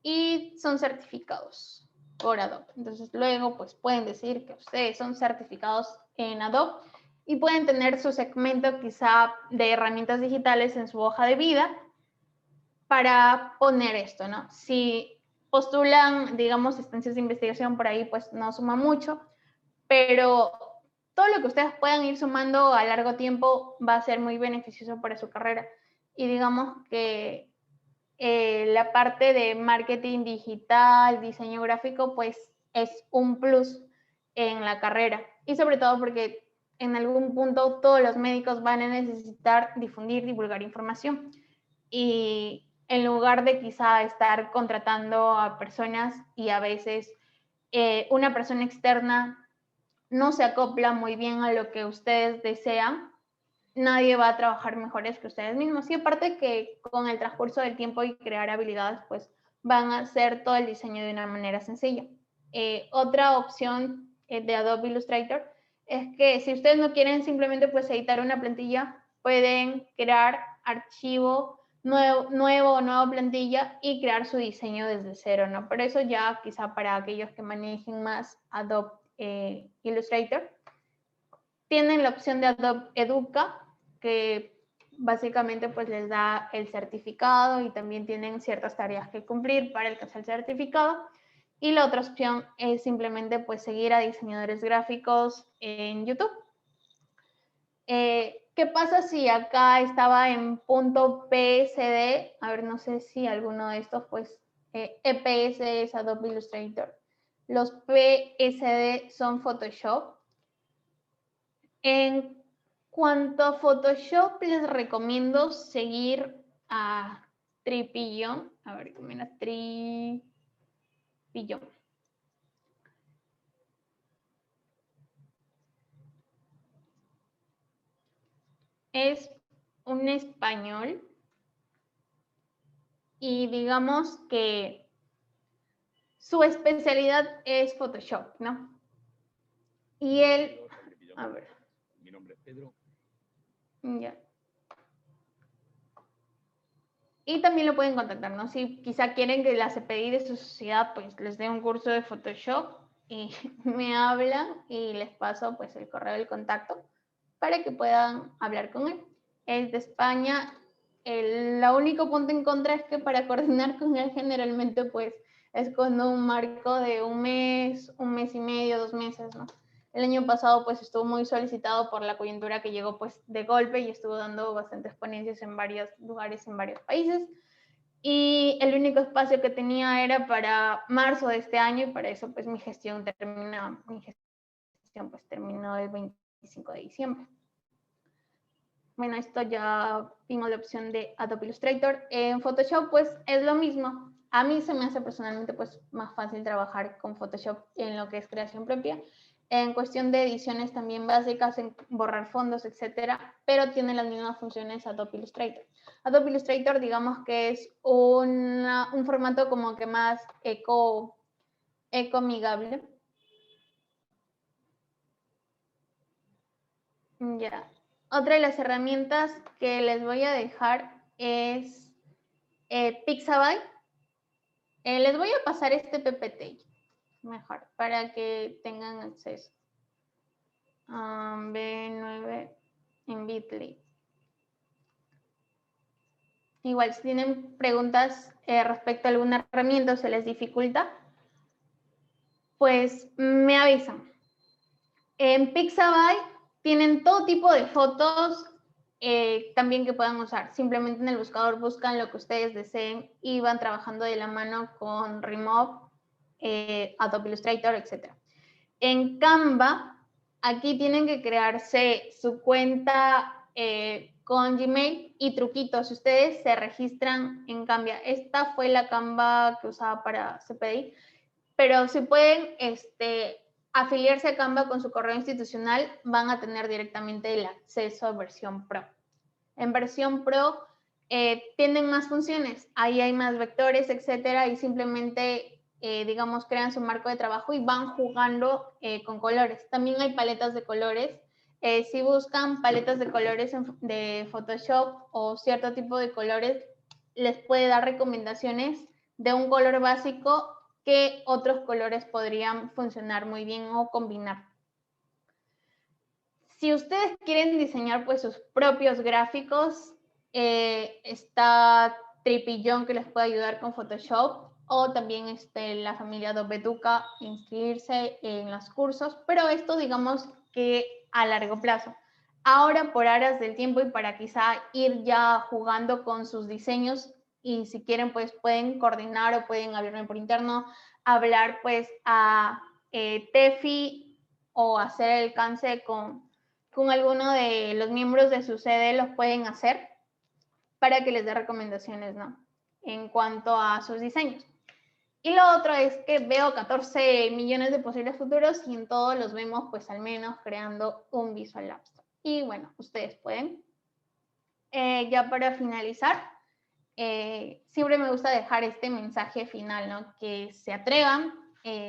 Y son certificados por Adobe. Entonces luego pues pueden decir que ustedes son certificados en Adobe y pueden tener su segmento quizá de herramientas digitales en su hoja de vida para poner esto, ¿no? Si postulan, digamos, estancias de investigación por ahí, pues no suma mucho, pero todo lo que ustedes puedan ir sumando a largo tiempo va a ser muy beneficioso para su carrera. Y digamos que la parte de marketing digital, diseño gráfico, pues es un plus en la carrera. Y sobre todo porque en algún punto todos los médicos van a necesitar difundir, divulgar información. Y en lugar de quizá estar contratando a personas y a veces una persona externa no se acopla muy bien a lo que ustedes desean, nadie va a trabajar mejores que ustedes mismos. Y aparte que con el transcurso del tiempo y crear habilidades, pues van a hacer todo el diseño de una manera sencilla. Otra opción de Adobe Illustrator es que si ustedes no quieren simplemente pues editar una plantilla, pueden crear archivo nueva plantilla y crear su diseño desde cero, ¿no? Pero eso ya quizá para aquellos que manejen más Adobe Illustrator. Tienen la opción de Adobe Educa, que básicamente pues les da el certificado y también tienen ciertas tareas que cumplir para alcanzar el certificado. Y la otra opción es simplemente pues seguir a diseñadores gráficos en YouTube. ¿Qué pasa si acá estaba en .psd? A ver, no sé si alguno de estos, pues, EPS es Adobe Illustrator. Los PSD son Photoshop. En cuanto a Photoshop, les recomiendo seguir a Tripillon. A ver, ¿cómo era? Tripillon. Es un español y digamos que su especialidad es Photoshop, ¿no? Y él, a ver. Mi nombre es Pedro. Ya. Y también lo pueden contactar, ¿no? Si quizá quieren que la CPI de su sociedad pues les dé un curso de Photoshop y me hablan y les paso pues el correo del contacto para que puedan hablar con él. Es de España. El único punto en contra es que para coordinar con él generalmente pues es con un marco de un mes y medio, 2 meses, ¿no? El año pasado pues estuvo muy solicitado por la coyuntura que llegó pues de golpe y estuvo dando bastantes ponencias en varios lugares, en varios países. Y el único espacio que tenía era para marzo de este año y para eso pues mi gestión terminó el 25 de diciembre. Bueno, esto ya vimos la opción de Adobe Illustrator. En Photoshop pues es lo mismo. A mí se me hace personalmente pues más fácil trabajar con Photoshop en lo que es creación propia. En cuestión de ediciones también básicas, en borrar fondos, etcétera, pero tiene las mismas funciones Adobe Illustrator. Adobe Illustrator, digamos que es un formato como que más eco-amigable. Ya. Otra de las herramientas que les voy a dejar es Pixabay. Les voy a pasar este PPT mejor para que tengan acceso. B9 en Bitly. Igual, si tienen preguntas respecto a alguna herramienta o se les dificulta, pues me avisan. En Pixabay tienen todo tipo de fotos también que puedan usar. Simplemente en el buscador buscan lo que ustedes deseen y van trabajando de la mano con Remove Adobe Illustrator, etc. En Canva, aquí tienen que crearse su cuenta con Gmail y truquitos. Si ustedes se registran en Canva, esta fue la Canva que usaba para CPI, pero si pueden afiliarse a Canva con su correo institucional, van a tener directamente el acceso a versión Pro. En versión Pro tienen más funciones, ahí hay más vectores, etcétera, y simplemente, digamos, crean su marco de trabajo y van jugando con colores. También hay paletas de colores. Si buscan paletas de colores de Photoshop o cierto tipo de colores, les puede dar recomendaciones de un color básico que otros colores podrían funcionar muy bien o combinar. Si ustedes quieren diseñar pues sus propios gráficos, está Tripillón que les puede ayudar con Photoshop, o también la familia Adobe Duca, inscribirse en los cursos, pero esto digamos que a largo plazo. Ahora, por aras del tiempo y para quizá ir ya jugando con sus diseños, y si quieren pues pueden coordinar o pueden hablarme por interno, hablar pues a Tefi o hacer el alcance con alguno de los miembros de su sede, los pueden hacer para que les dé recomendaciones, ¿no? En cuanto a sus diseños. Y lo otro es que veo 14 millones de posibles futuros y en todos los vemos pues al menos creando un Visual Abstract. Y bueno, ustedes pueden. Ya para finalizar, siempre me gusta dejar este mensaje final, ¿no? Que se atrevan,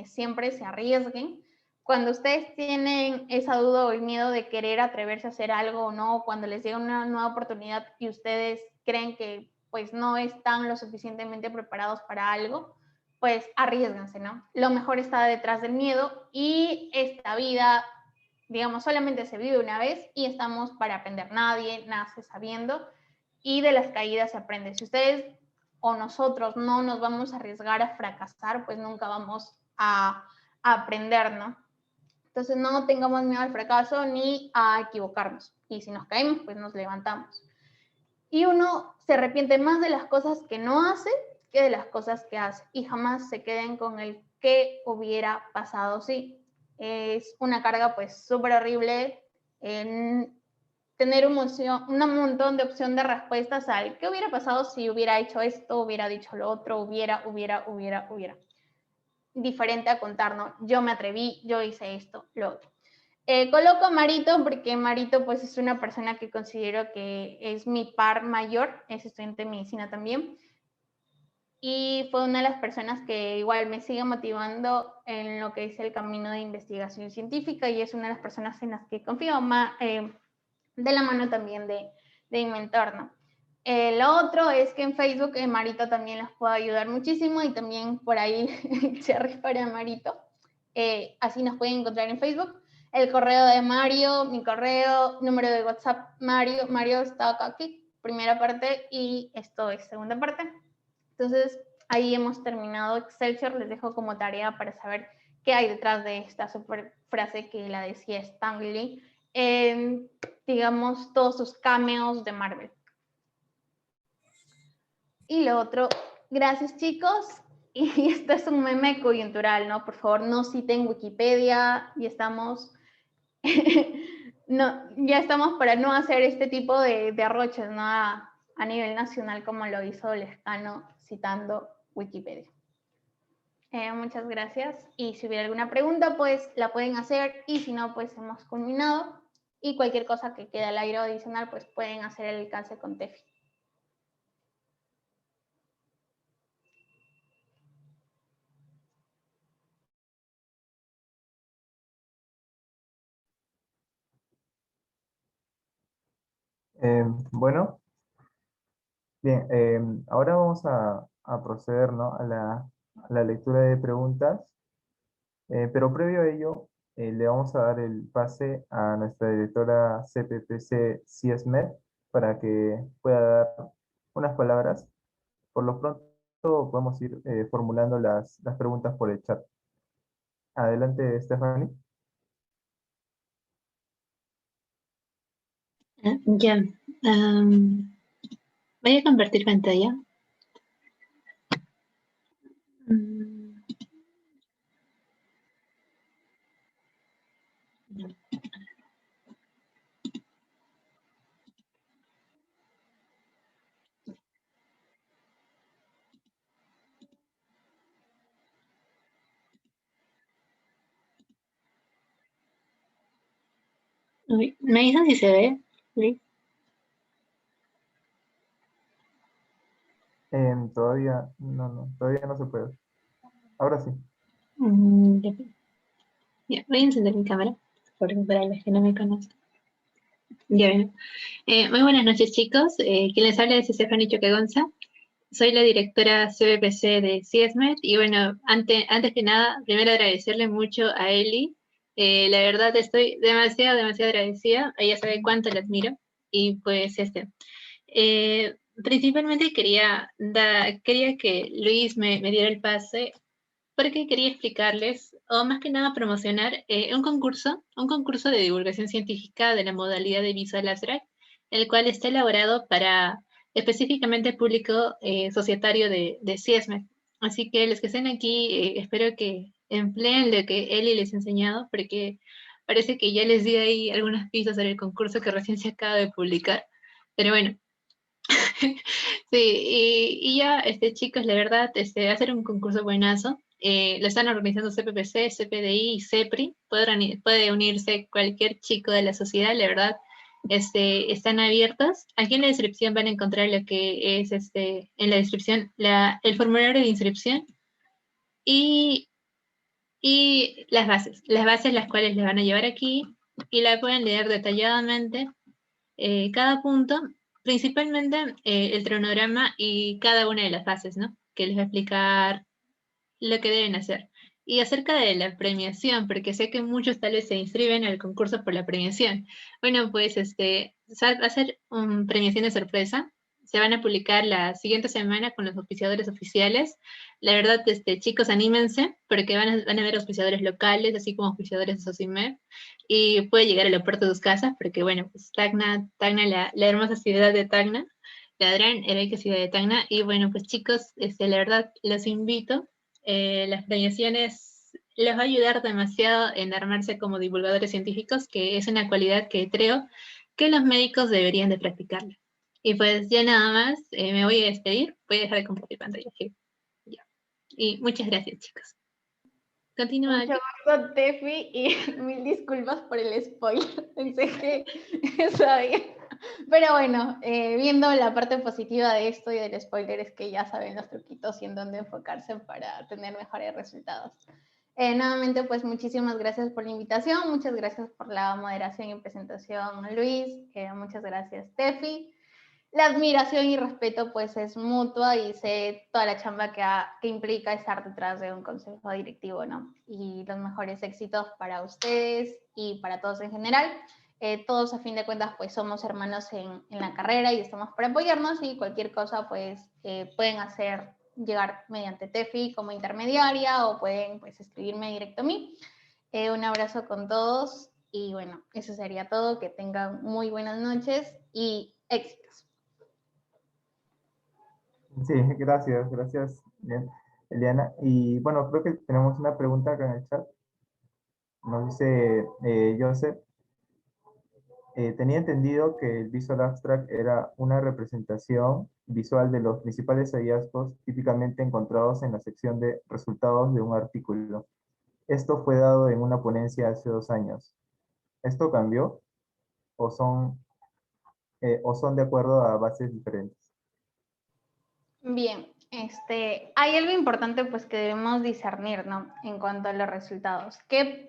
siempre se arriesguen. Cuando ustedes tienen esa duda o el miedo de querer atreverse a hacer algo o no, cuando les llega una nueva oportunidad y ustedes creen que pues no están lo suficientemente preparados para algo, pues arriesganse, ¿no? Lo mejor está detrás del miedo y esta vida, digamos, solamente se vive una vez y estamos para aprender. Nadie nace sabiendo y de las caídas se aprende. Si ustedes o nosotros no nos vamos a arriesgar a fracasar, pues nunca vamos a aprender, ¿no? Entonces no tengamos miedo al fracaso ni a equivocarnos. Y si nos caemos, pues nos levantamos. Y uno se arrepiente más de las cosas que no hace que de las cosas que hace. Y jamás se queden con el qué hubiera pasado si. Es una carga pues súper horrible tener un montón de opción de respuestas al qué hubiera pasado si hubiera hecho esto, hubiera dicho lo otro, hubiera. Diferente a contar, ¿no? Yo me atreví, yo hice esto, lo otro. Coloco a Marito porque Marito pues es una persona que considero que es mi par mayor, es estudiante de medicina también, y fue una de las personas que igual me sigue motivando en lo que es el camino de investigación científica y es una de las personas en las que confío de la mano también de mi mentor, ¿no? Lo otro es que en Facebook Marito también les puede ayudar muchísimo y también por ahí cherry para Marito. Así nos pueden encontrar en Facebook. El correo de Mario, mi correo, número de WhatsApp, Mario está aquí, primera parte, y esto es segunda parte. Entonces, ahí hemos terminado Excelsior. Les dejo como tarea para saber qué hay detrás de esta super frase que la decía Stan Lee. Digamos, todos sus cameos de Marvel. Y lo otro, gracias chicos. Y esto es un meme coyuntural, ¿no? Por favor, no citen Wikipedia. Y estamos, ya estamos para no hacer este tipo de arroches, ¿no? A nivel nacional como lo hizo Lescano citando Wikipedia. Muchas gracias. Y si hubiera alguna pregunta, pues la pueden hacer. Y si no, pues hemos culminado. Y cualquier cosa que quede al aire adicional, pues pueden hacer el alcance con Tefi. Bueno, bien, ahora vamos a proceder, ¿no? a la lectura de preguntas, pero previo a ello, le vamos a dar el pase a nuestra directora CPPC CIESMED para que pueda dar unas palabras. Por lo pronto podemos ir formulando las preguntas por el chat. Adelante, Stephanie. Ya. Voy a compartir pantalla. Uy, ¿me dicen si se ve? Luis? Todavía no se puede. Ahora sí. Ya, ya, voy a encender mi cámara, porque para los que no me conocen. Ya ven. Muy buenas noches, chicos. Quien les habla es Stephanie Choquegonza. Soy la directora CBPC de CIESMED y bueno, antes que nada, primero agradecerle mucho a Eli. La verdad estoy demasiado agradecida. Ella sabe cuánto la admiro. Y pues principalmente quería que Luis me diera el pase porque quería explicarles, o más que nada promocionar, un concurso de divulgación científica de la modalidad de Visual Abstract, el cual está elaborado para específicamente público societario de CIESMED. Así que los que estén aquí, espero que empleen lo que Eli les ha enseñado, porque parece que ya les di ahí algunas pistas sobre el concurso que recién se acaba de publicar. Pero bueno, sí, y ya, chicos, la verdad, va a ser un concurso buenazo. Lo están organizando CPPC, CPDI y CEPRI. Puede unirse cualquier chico de la sociedad, la verdad. Están abiertos. Aquí en la descripción van a encontrar lo que es, en la descripción, el formulario de inscripción y, y las bases las cuales les van a llevar aquí y la pueden leer detalladamente cada punto, principalmente el cronograma y cada una de las fases, ¿no? Que les va a explicar lo que deben hacer. Y acerca de la premiación, porque sé que muchos tal vez se inscriben al concurso por la premiación. Bueno, pues va a ser una premiación de sorpresa. Se van a publicar la siguiente semana con los auspiciadores oficiales. La verdad, chicos, anímense, porque van a haber auspiciadores locales, así como auspiciadores de SOCIMED, y puede llegar a la puerta de sus casas, porque bueno, pues Tacna, la hermosa ciudad de Tacna, la gran heroica ciudad de Tacna, y bueno, pues chicos, la verdad, los invito las premiaciones les va a ayudar demasiado en armarse como divulgadores científicos, que es una cualidad que creo que los médicos deberían de practicarla. Y pues ya nada más, me voy a despedir, voy a dejar de compartir pantalla. ¿Sí? Ya. Y muchas gracias, chicos. Continúa. Mucho gusto, Tefi, y mil disculpas por el spoiler. Pensé que sabía. Pero bueno, viendo la parte positiva de esto y del spoiler es que ya saben los truquitos y en dónde enfocarse para tener mejores resultados. Nuevamente, pues muchísimas gracias por la invitación, muchas gracias por la moderación y presentación, Luis, muchas gracias, Tefi. La admiración y respeto pues es mutua y sé toda la chamba que implica estar detrás de un consejo directivo, ¿no? Y los mejores éxitos para ustedes y para todos en general. Todos a fin de cuentas pues somos hermanos en la carrera y estamos para apoyarnos y cualquier cosa pues pueden hacer llegar mediante Tefi como intermediaria o pueden pues escribirme directo a mí. Un abrazo con todos y bueno, eso sería todo. Que tengan muy buenas noches y éxitos. Sí, gracias, bien, Eliana. Y bueno, creo que tenemos una pregunta acá en el chat. Nos dice Joseph, tenía entendido que el Visual Abstract era una representación visual de los principales hallazgos típicamente encontrados en la sección de resultados de un artículo. Esto fue dado en una ponencia hace 2 años. ¿Esto cambió o son de acuerdo a bases diferentes? Bien, hay algo importante pues que debemos discernir, ¿no? En cuanto a los resultados. ¿Qué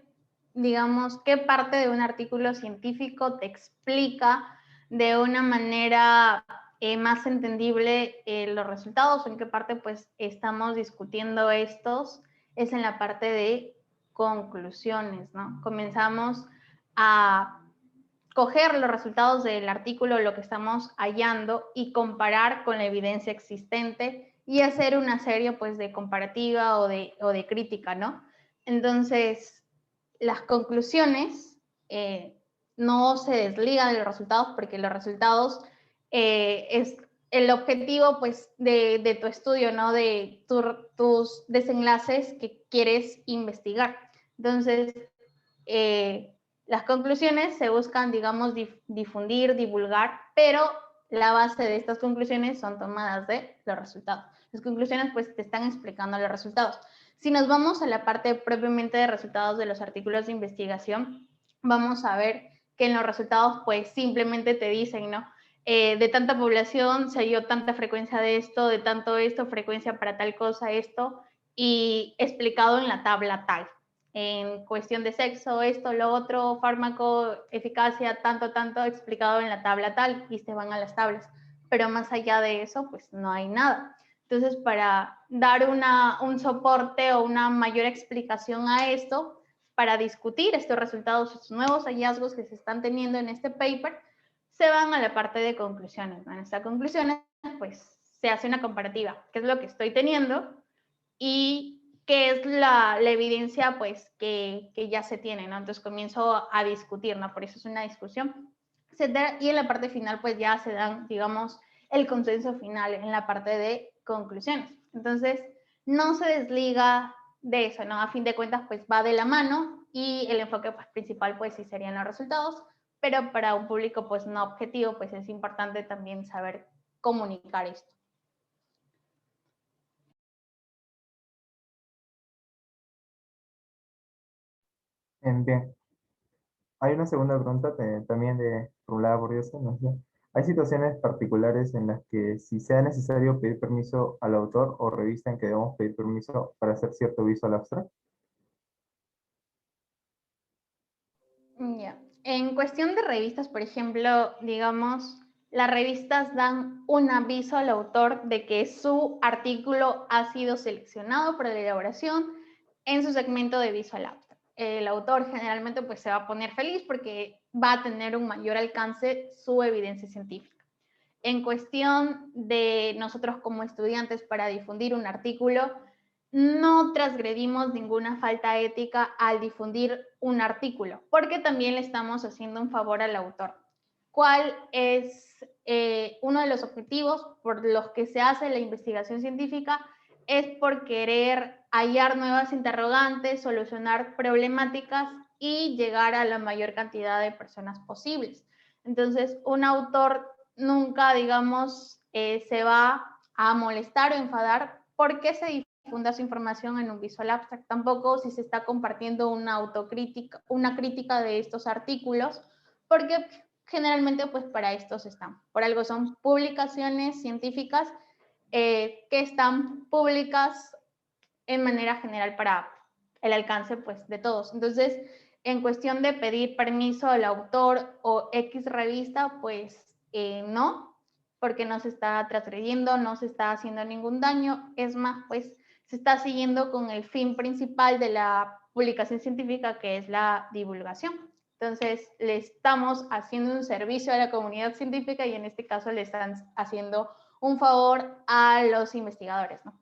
parte de un artículo científico te explica de una manera más entendible los resultados? ¿O en qué parte pues estamos discutiendo estos? Es en la parte de conclusiones, ¿no? Comenzamos a coger los resultados del artículo, lo que estamos hallando y comparar con la evidencia existente y hacer una serie pues de comparativa o de crítica, ¿no? Entonces, las conclusiones no se desligan de los resultados porque los resultados es el objetivo pues de tu estudio, ¿no? De tus desenlaces que quieres investigar. Entonces, las conclusiones se buscan, digamos, difundir, divulgar, pero la base de estas conclusiones son tomadas de los resultados. Las conclusiones, pues, te están explicando los resultados. Si nos vamos a la parte propiamente de resultados de los artículos de investigación, vamos a ver que en los resultados pues simplemente te dicen, ¿no? De tanta población se halló tanta frecuencia de esto, de tanto esto, frecuencia para tal cosa, esto, y explicado en la tabla tal. En cuestión de sexo, esto, lo otro, fármaco, eficacia, tanto, explicado en la tabla tal, y se van a las tablas. Pero más allá de eso, pues no hay nada. Entonces, para dar un soporte o una mayor explicación a esto, para discutir estos resultados, estos nuevos hallazgos que se están teniendo en este paper, se van a la parte de conclusiones, ¿no? En estas conclusiones, pues, se hace una comparativa, qué es lo que estoy teniendo y qué es la evidencia, pues, que ya se tiene, ¿no? Entonces comienzo a discutir, ¿no? Por eso es una discusión, etcétera, y en la parte final, pues, ya se dan, digamos, el consenso final en la parte de conclusiones. Entonces, no se desliga de eso, ¿no? A fin de cuentas, pues, va de la mano y el enfoque, pues, principal, pues, sí serían los resultados, pero para un público, pues, no objetivo, pues, es importante también saber comunicar esto. Bien, hay una segunda pregunta también formulada por Dios. ¿Hay situaciones particulares en las que si sea necesario pedir permiso al autor o revista en que debemos pedir permiso para hacer cierto visual abstract? Ya. En cuestión de revistas, por ejemplo, digamos, las revistas dan un aviso al autor de que su artículo ha sido seleccionado para la elaboración en su segmento de Visual Abstract. El autor generalmente pues, se va a poner feliz porque va a tener un mayor alcance su evidencia científica. En cuestión de nosotros como estudiantes para difundir un artículo, no transgredimos ninguna falta ética al difundir un artículo, porque también le estamos haciendo un favor al autor. ¿Cuál es uno de los objetivos por los que se hace la investigación científica? Es por querer hallar nuevas interrogantes, solucionar problemáticas y llegar a la mayor cantidad de personas posibles. Entonces, un autor nunca, digamos, se va a molestar o enfadar porque se difunda su información en un Visual Abstract, tampoco si se está compartiendo una autocrítica, una crítica de estos artículos, porque generalmente pues para estos están. Por algo son publicaciones científicas que están públicas en manera general para el alcance pues de todos. Entonces, en cuestión de pedir permiso al autor o X revista, pues no, porque no se está transgrediendo, no se está haciendo ningún daño, es más, pues se está siguiendo con el fin principal de la publicación científica, que es la divulgación. Entonces, le estamos haciendo un servicio a la comunidad científica y en este caso le están haciendo un favor a los investigadores, ¿no?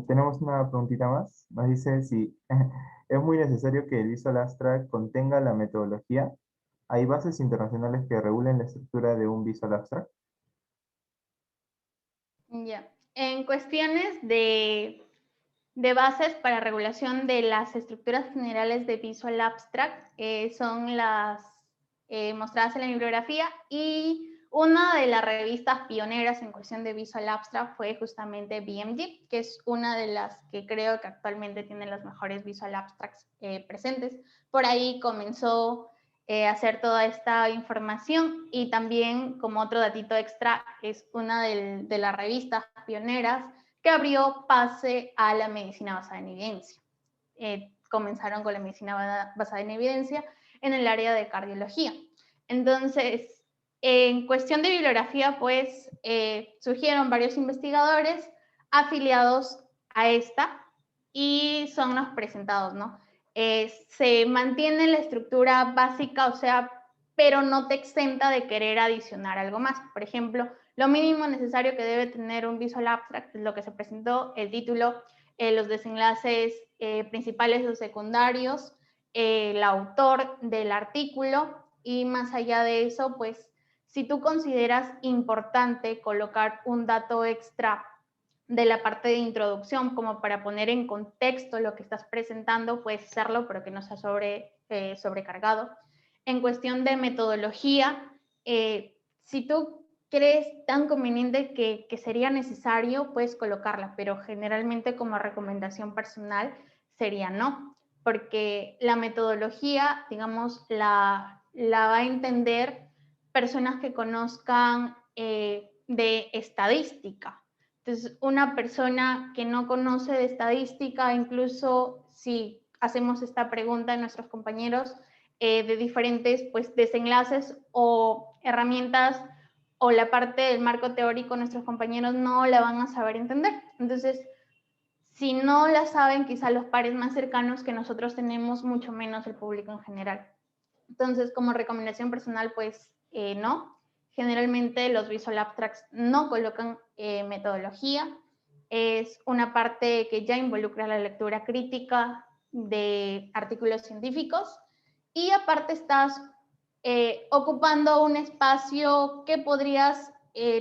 Tenemos una preguntita más. Nos dice si es muy necesario que el Visual Abstract contenga la metodología. ¿Hay bases internacionales que regulen la estructura de un Visual Abstract? Ya. En cuestiones de bases para regulación de las estructuras generales de Visual Abstract, son las mostradas en la bibliografía, y una de las revistas pioneras en cuestión de Visual Abstract fue justamente BMG, que es una de las que creo que actualmente tiene las mejores Visual Abstracts presentes. Por ahí comenzó a hacer toda esta información, y también, como otro datito extra, es una de las revistas pioneras que abrió pase a la medicina basada en evidencia. Comenzaron con la medicina basada en evidencia en el área de cardiología. Entonces, en cuestión de bibliografía, pues surgieron varios investigadores afiliados a esta y son los presentados, ¿no? Se mantiene la estructura básica, o sea, pero no te exenta de querer adicionar algo más. Por ejemplo, lo mínimo necesario que debe tener un Visual Abstract es lo que se presentó, el título, los desenlaces principales o secundarios, el autor del artículo, y más allá de eso, pues si tú consideras importante colocar un dato extra de la parte de introducción como para poner en contexto lo que estás presentando, puedes hacerlo, pero que no sea sobrecargado. En cuestión de metodología, si tú crees tan conveniente que sería necesario, puedes colocarla, pero generalmente como recomendación personal sería no, porque la metodología, digamos, la va a entender personas que conozcan de estadística. Entonces, una persona que no conoce de estadística, incluso si hacemos esta pregunta a nuestros compañeros de diferentes pues, desenlaces o herramientas o la parte del marco teórico, nuestros compañeros no la van a saber entender. Entonces, si no la saben, quizá los pares más cercanos que nosotros tenemos, mucho menos el público en general. Entonces, como recomendación personal, pues no. Generalmente los Visual Abstracts no colocan metodología. Es una parte que ya involucra la lectura crítica de artículos científicos y aparte estás ocupando un espacio que podrías,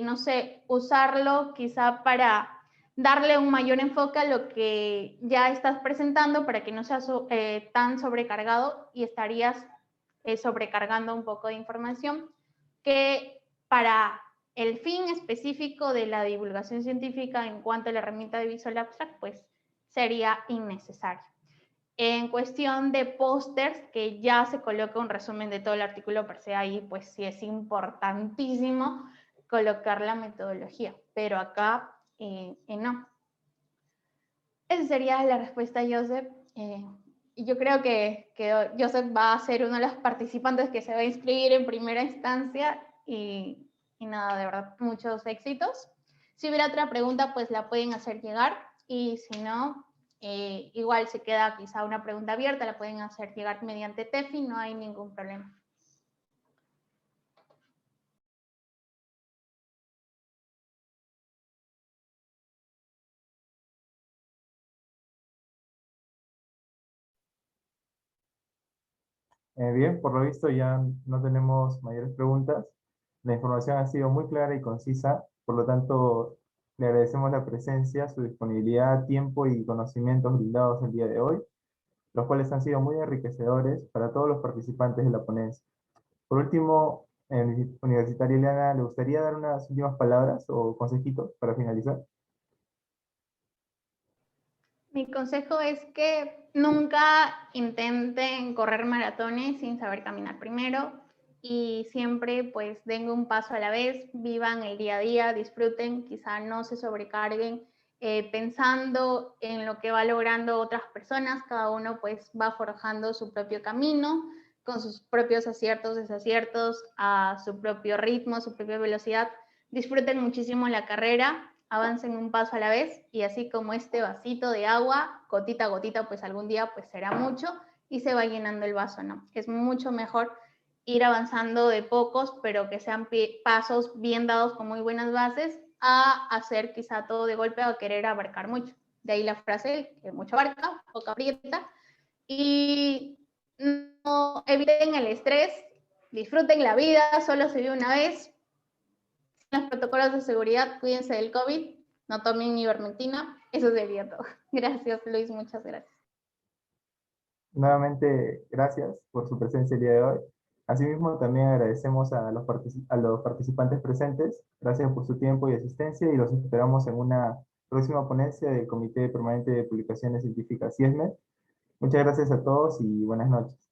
no sé, usarlo quizá para darle un mayor enfoque a lo que ya estás presentando para que no sea tan sobrecargado y estarías sobrecargando un poco de información que para el fin específico de la divulgación científica en cuanto a la herramienta de Visual Abstract, pues sería innecesario. En cuestión de pósters, que ya se coloca un resumen de todo el artículo per se ahí, pues sí es importantísimo colocar la metodología, pero acá no. Esa sería la respuesta, Joseph. Y yo creo que Joseph va a ser uno de los participantes que se va a inscribir en primera instancia y nada, de verdad, muchos éxitos. Si hubiera otra pregunta, pues la pueden hacer llegar y si no, igual se queda quizá una pregunta abierta, la pueden hacer llegar mediante TEFI, no hay ningún problema. Bien, por lo visto ya no tenemos mayores preguntas. La información ha sido muy clara y concisa, por lo tanto, le agradecemos la presencia, su disponibilidad, tiempo y conocimientos brindados el día de hoy, los cuales han sido muy enriquecedores para todos los participantes de la ponencia. Por último, universitaria Ileana, ¿le gustaría dar unas últimas palabras o consejitos para finalizar? Mi consejo es que nunca intenten correr maratones sin saber caminar primero y siempre pues den un paso a la vez, vivan el día a día, disfruten, quizá no se sobrecarguen pensando en lo que va logrando otras personas, cada uno pues va forjando su propio camino con sus propios aciertos, desaciertos, a su propio ritmo, su propia velocidad. Disfruten muchísimo la carrera, avancen un paso a la vez y así como este vasito de agua, gotita a gotita, pues algún día pues será mucho y se va llenando el vaso, ¿no? Es mucho mejor ir avanzando de pocos, pero que sean pasos bien dados con muy buenas bases, a hacer quizá todo de golpe o a querer abarcar mucho. De ahí la frase, que mucho abarca, poco aprieta. Y no eviten el estrés, disfruten la vida, solo se vive una vez, los protocolos de seguridad, cuídense del COVID, no tomen ivermectina, eso sería todo. Gracias, Luis, muchas gracias. Nuevamente, gracias por su presencia el día de hoy. Asimismo, también agradecemos a los participantes presentes. Gracias por su tiempo y asistencia y los esperamos en una próxima ponencia del Comité Permanente de Publicaciones Científicas, CIESME. Muchas gracias a todos y buenas noches.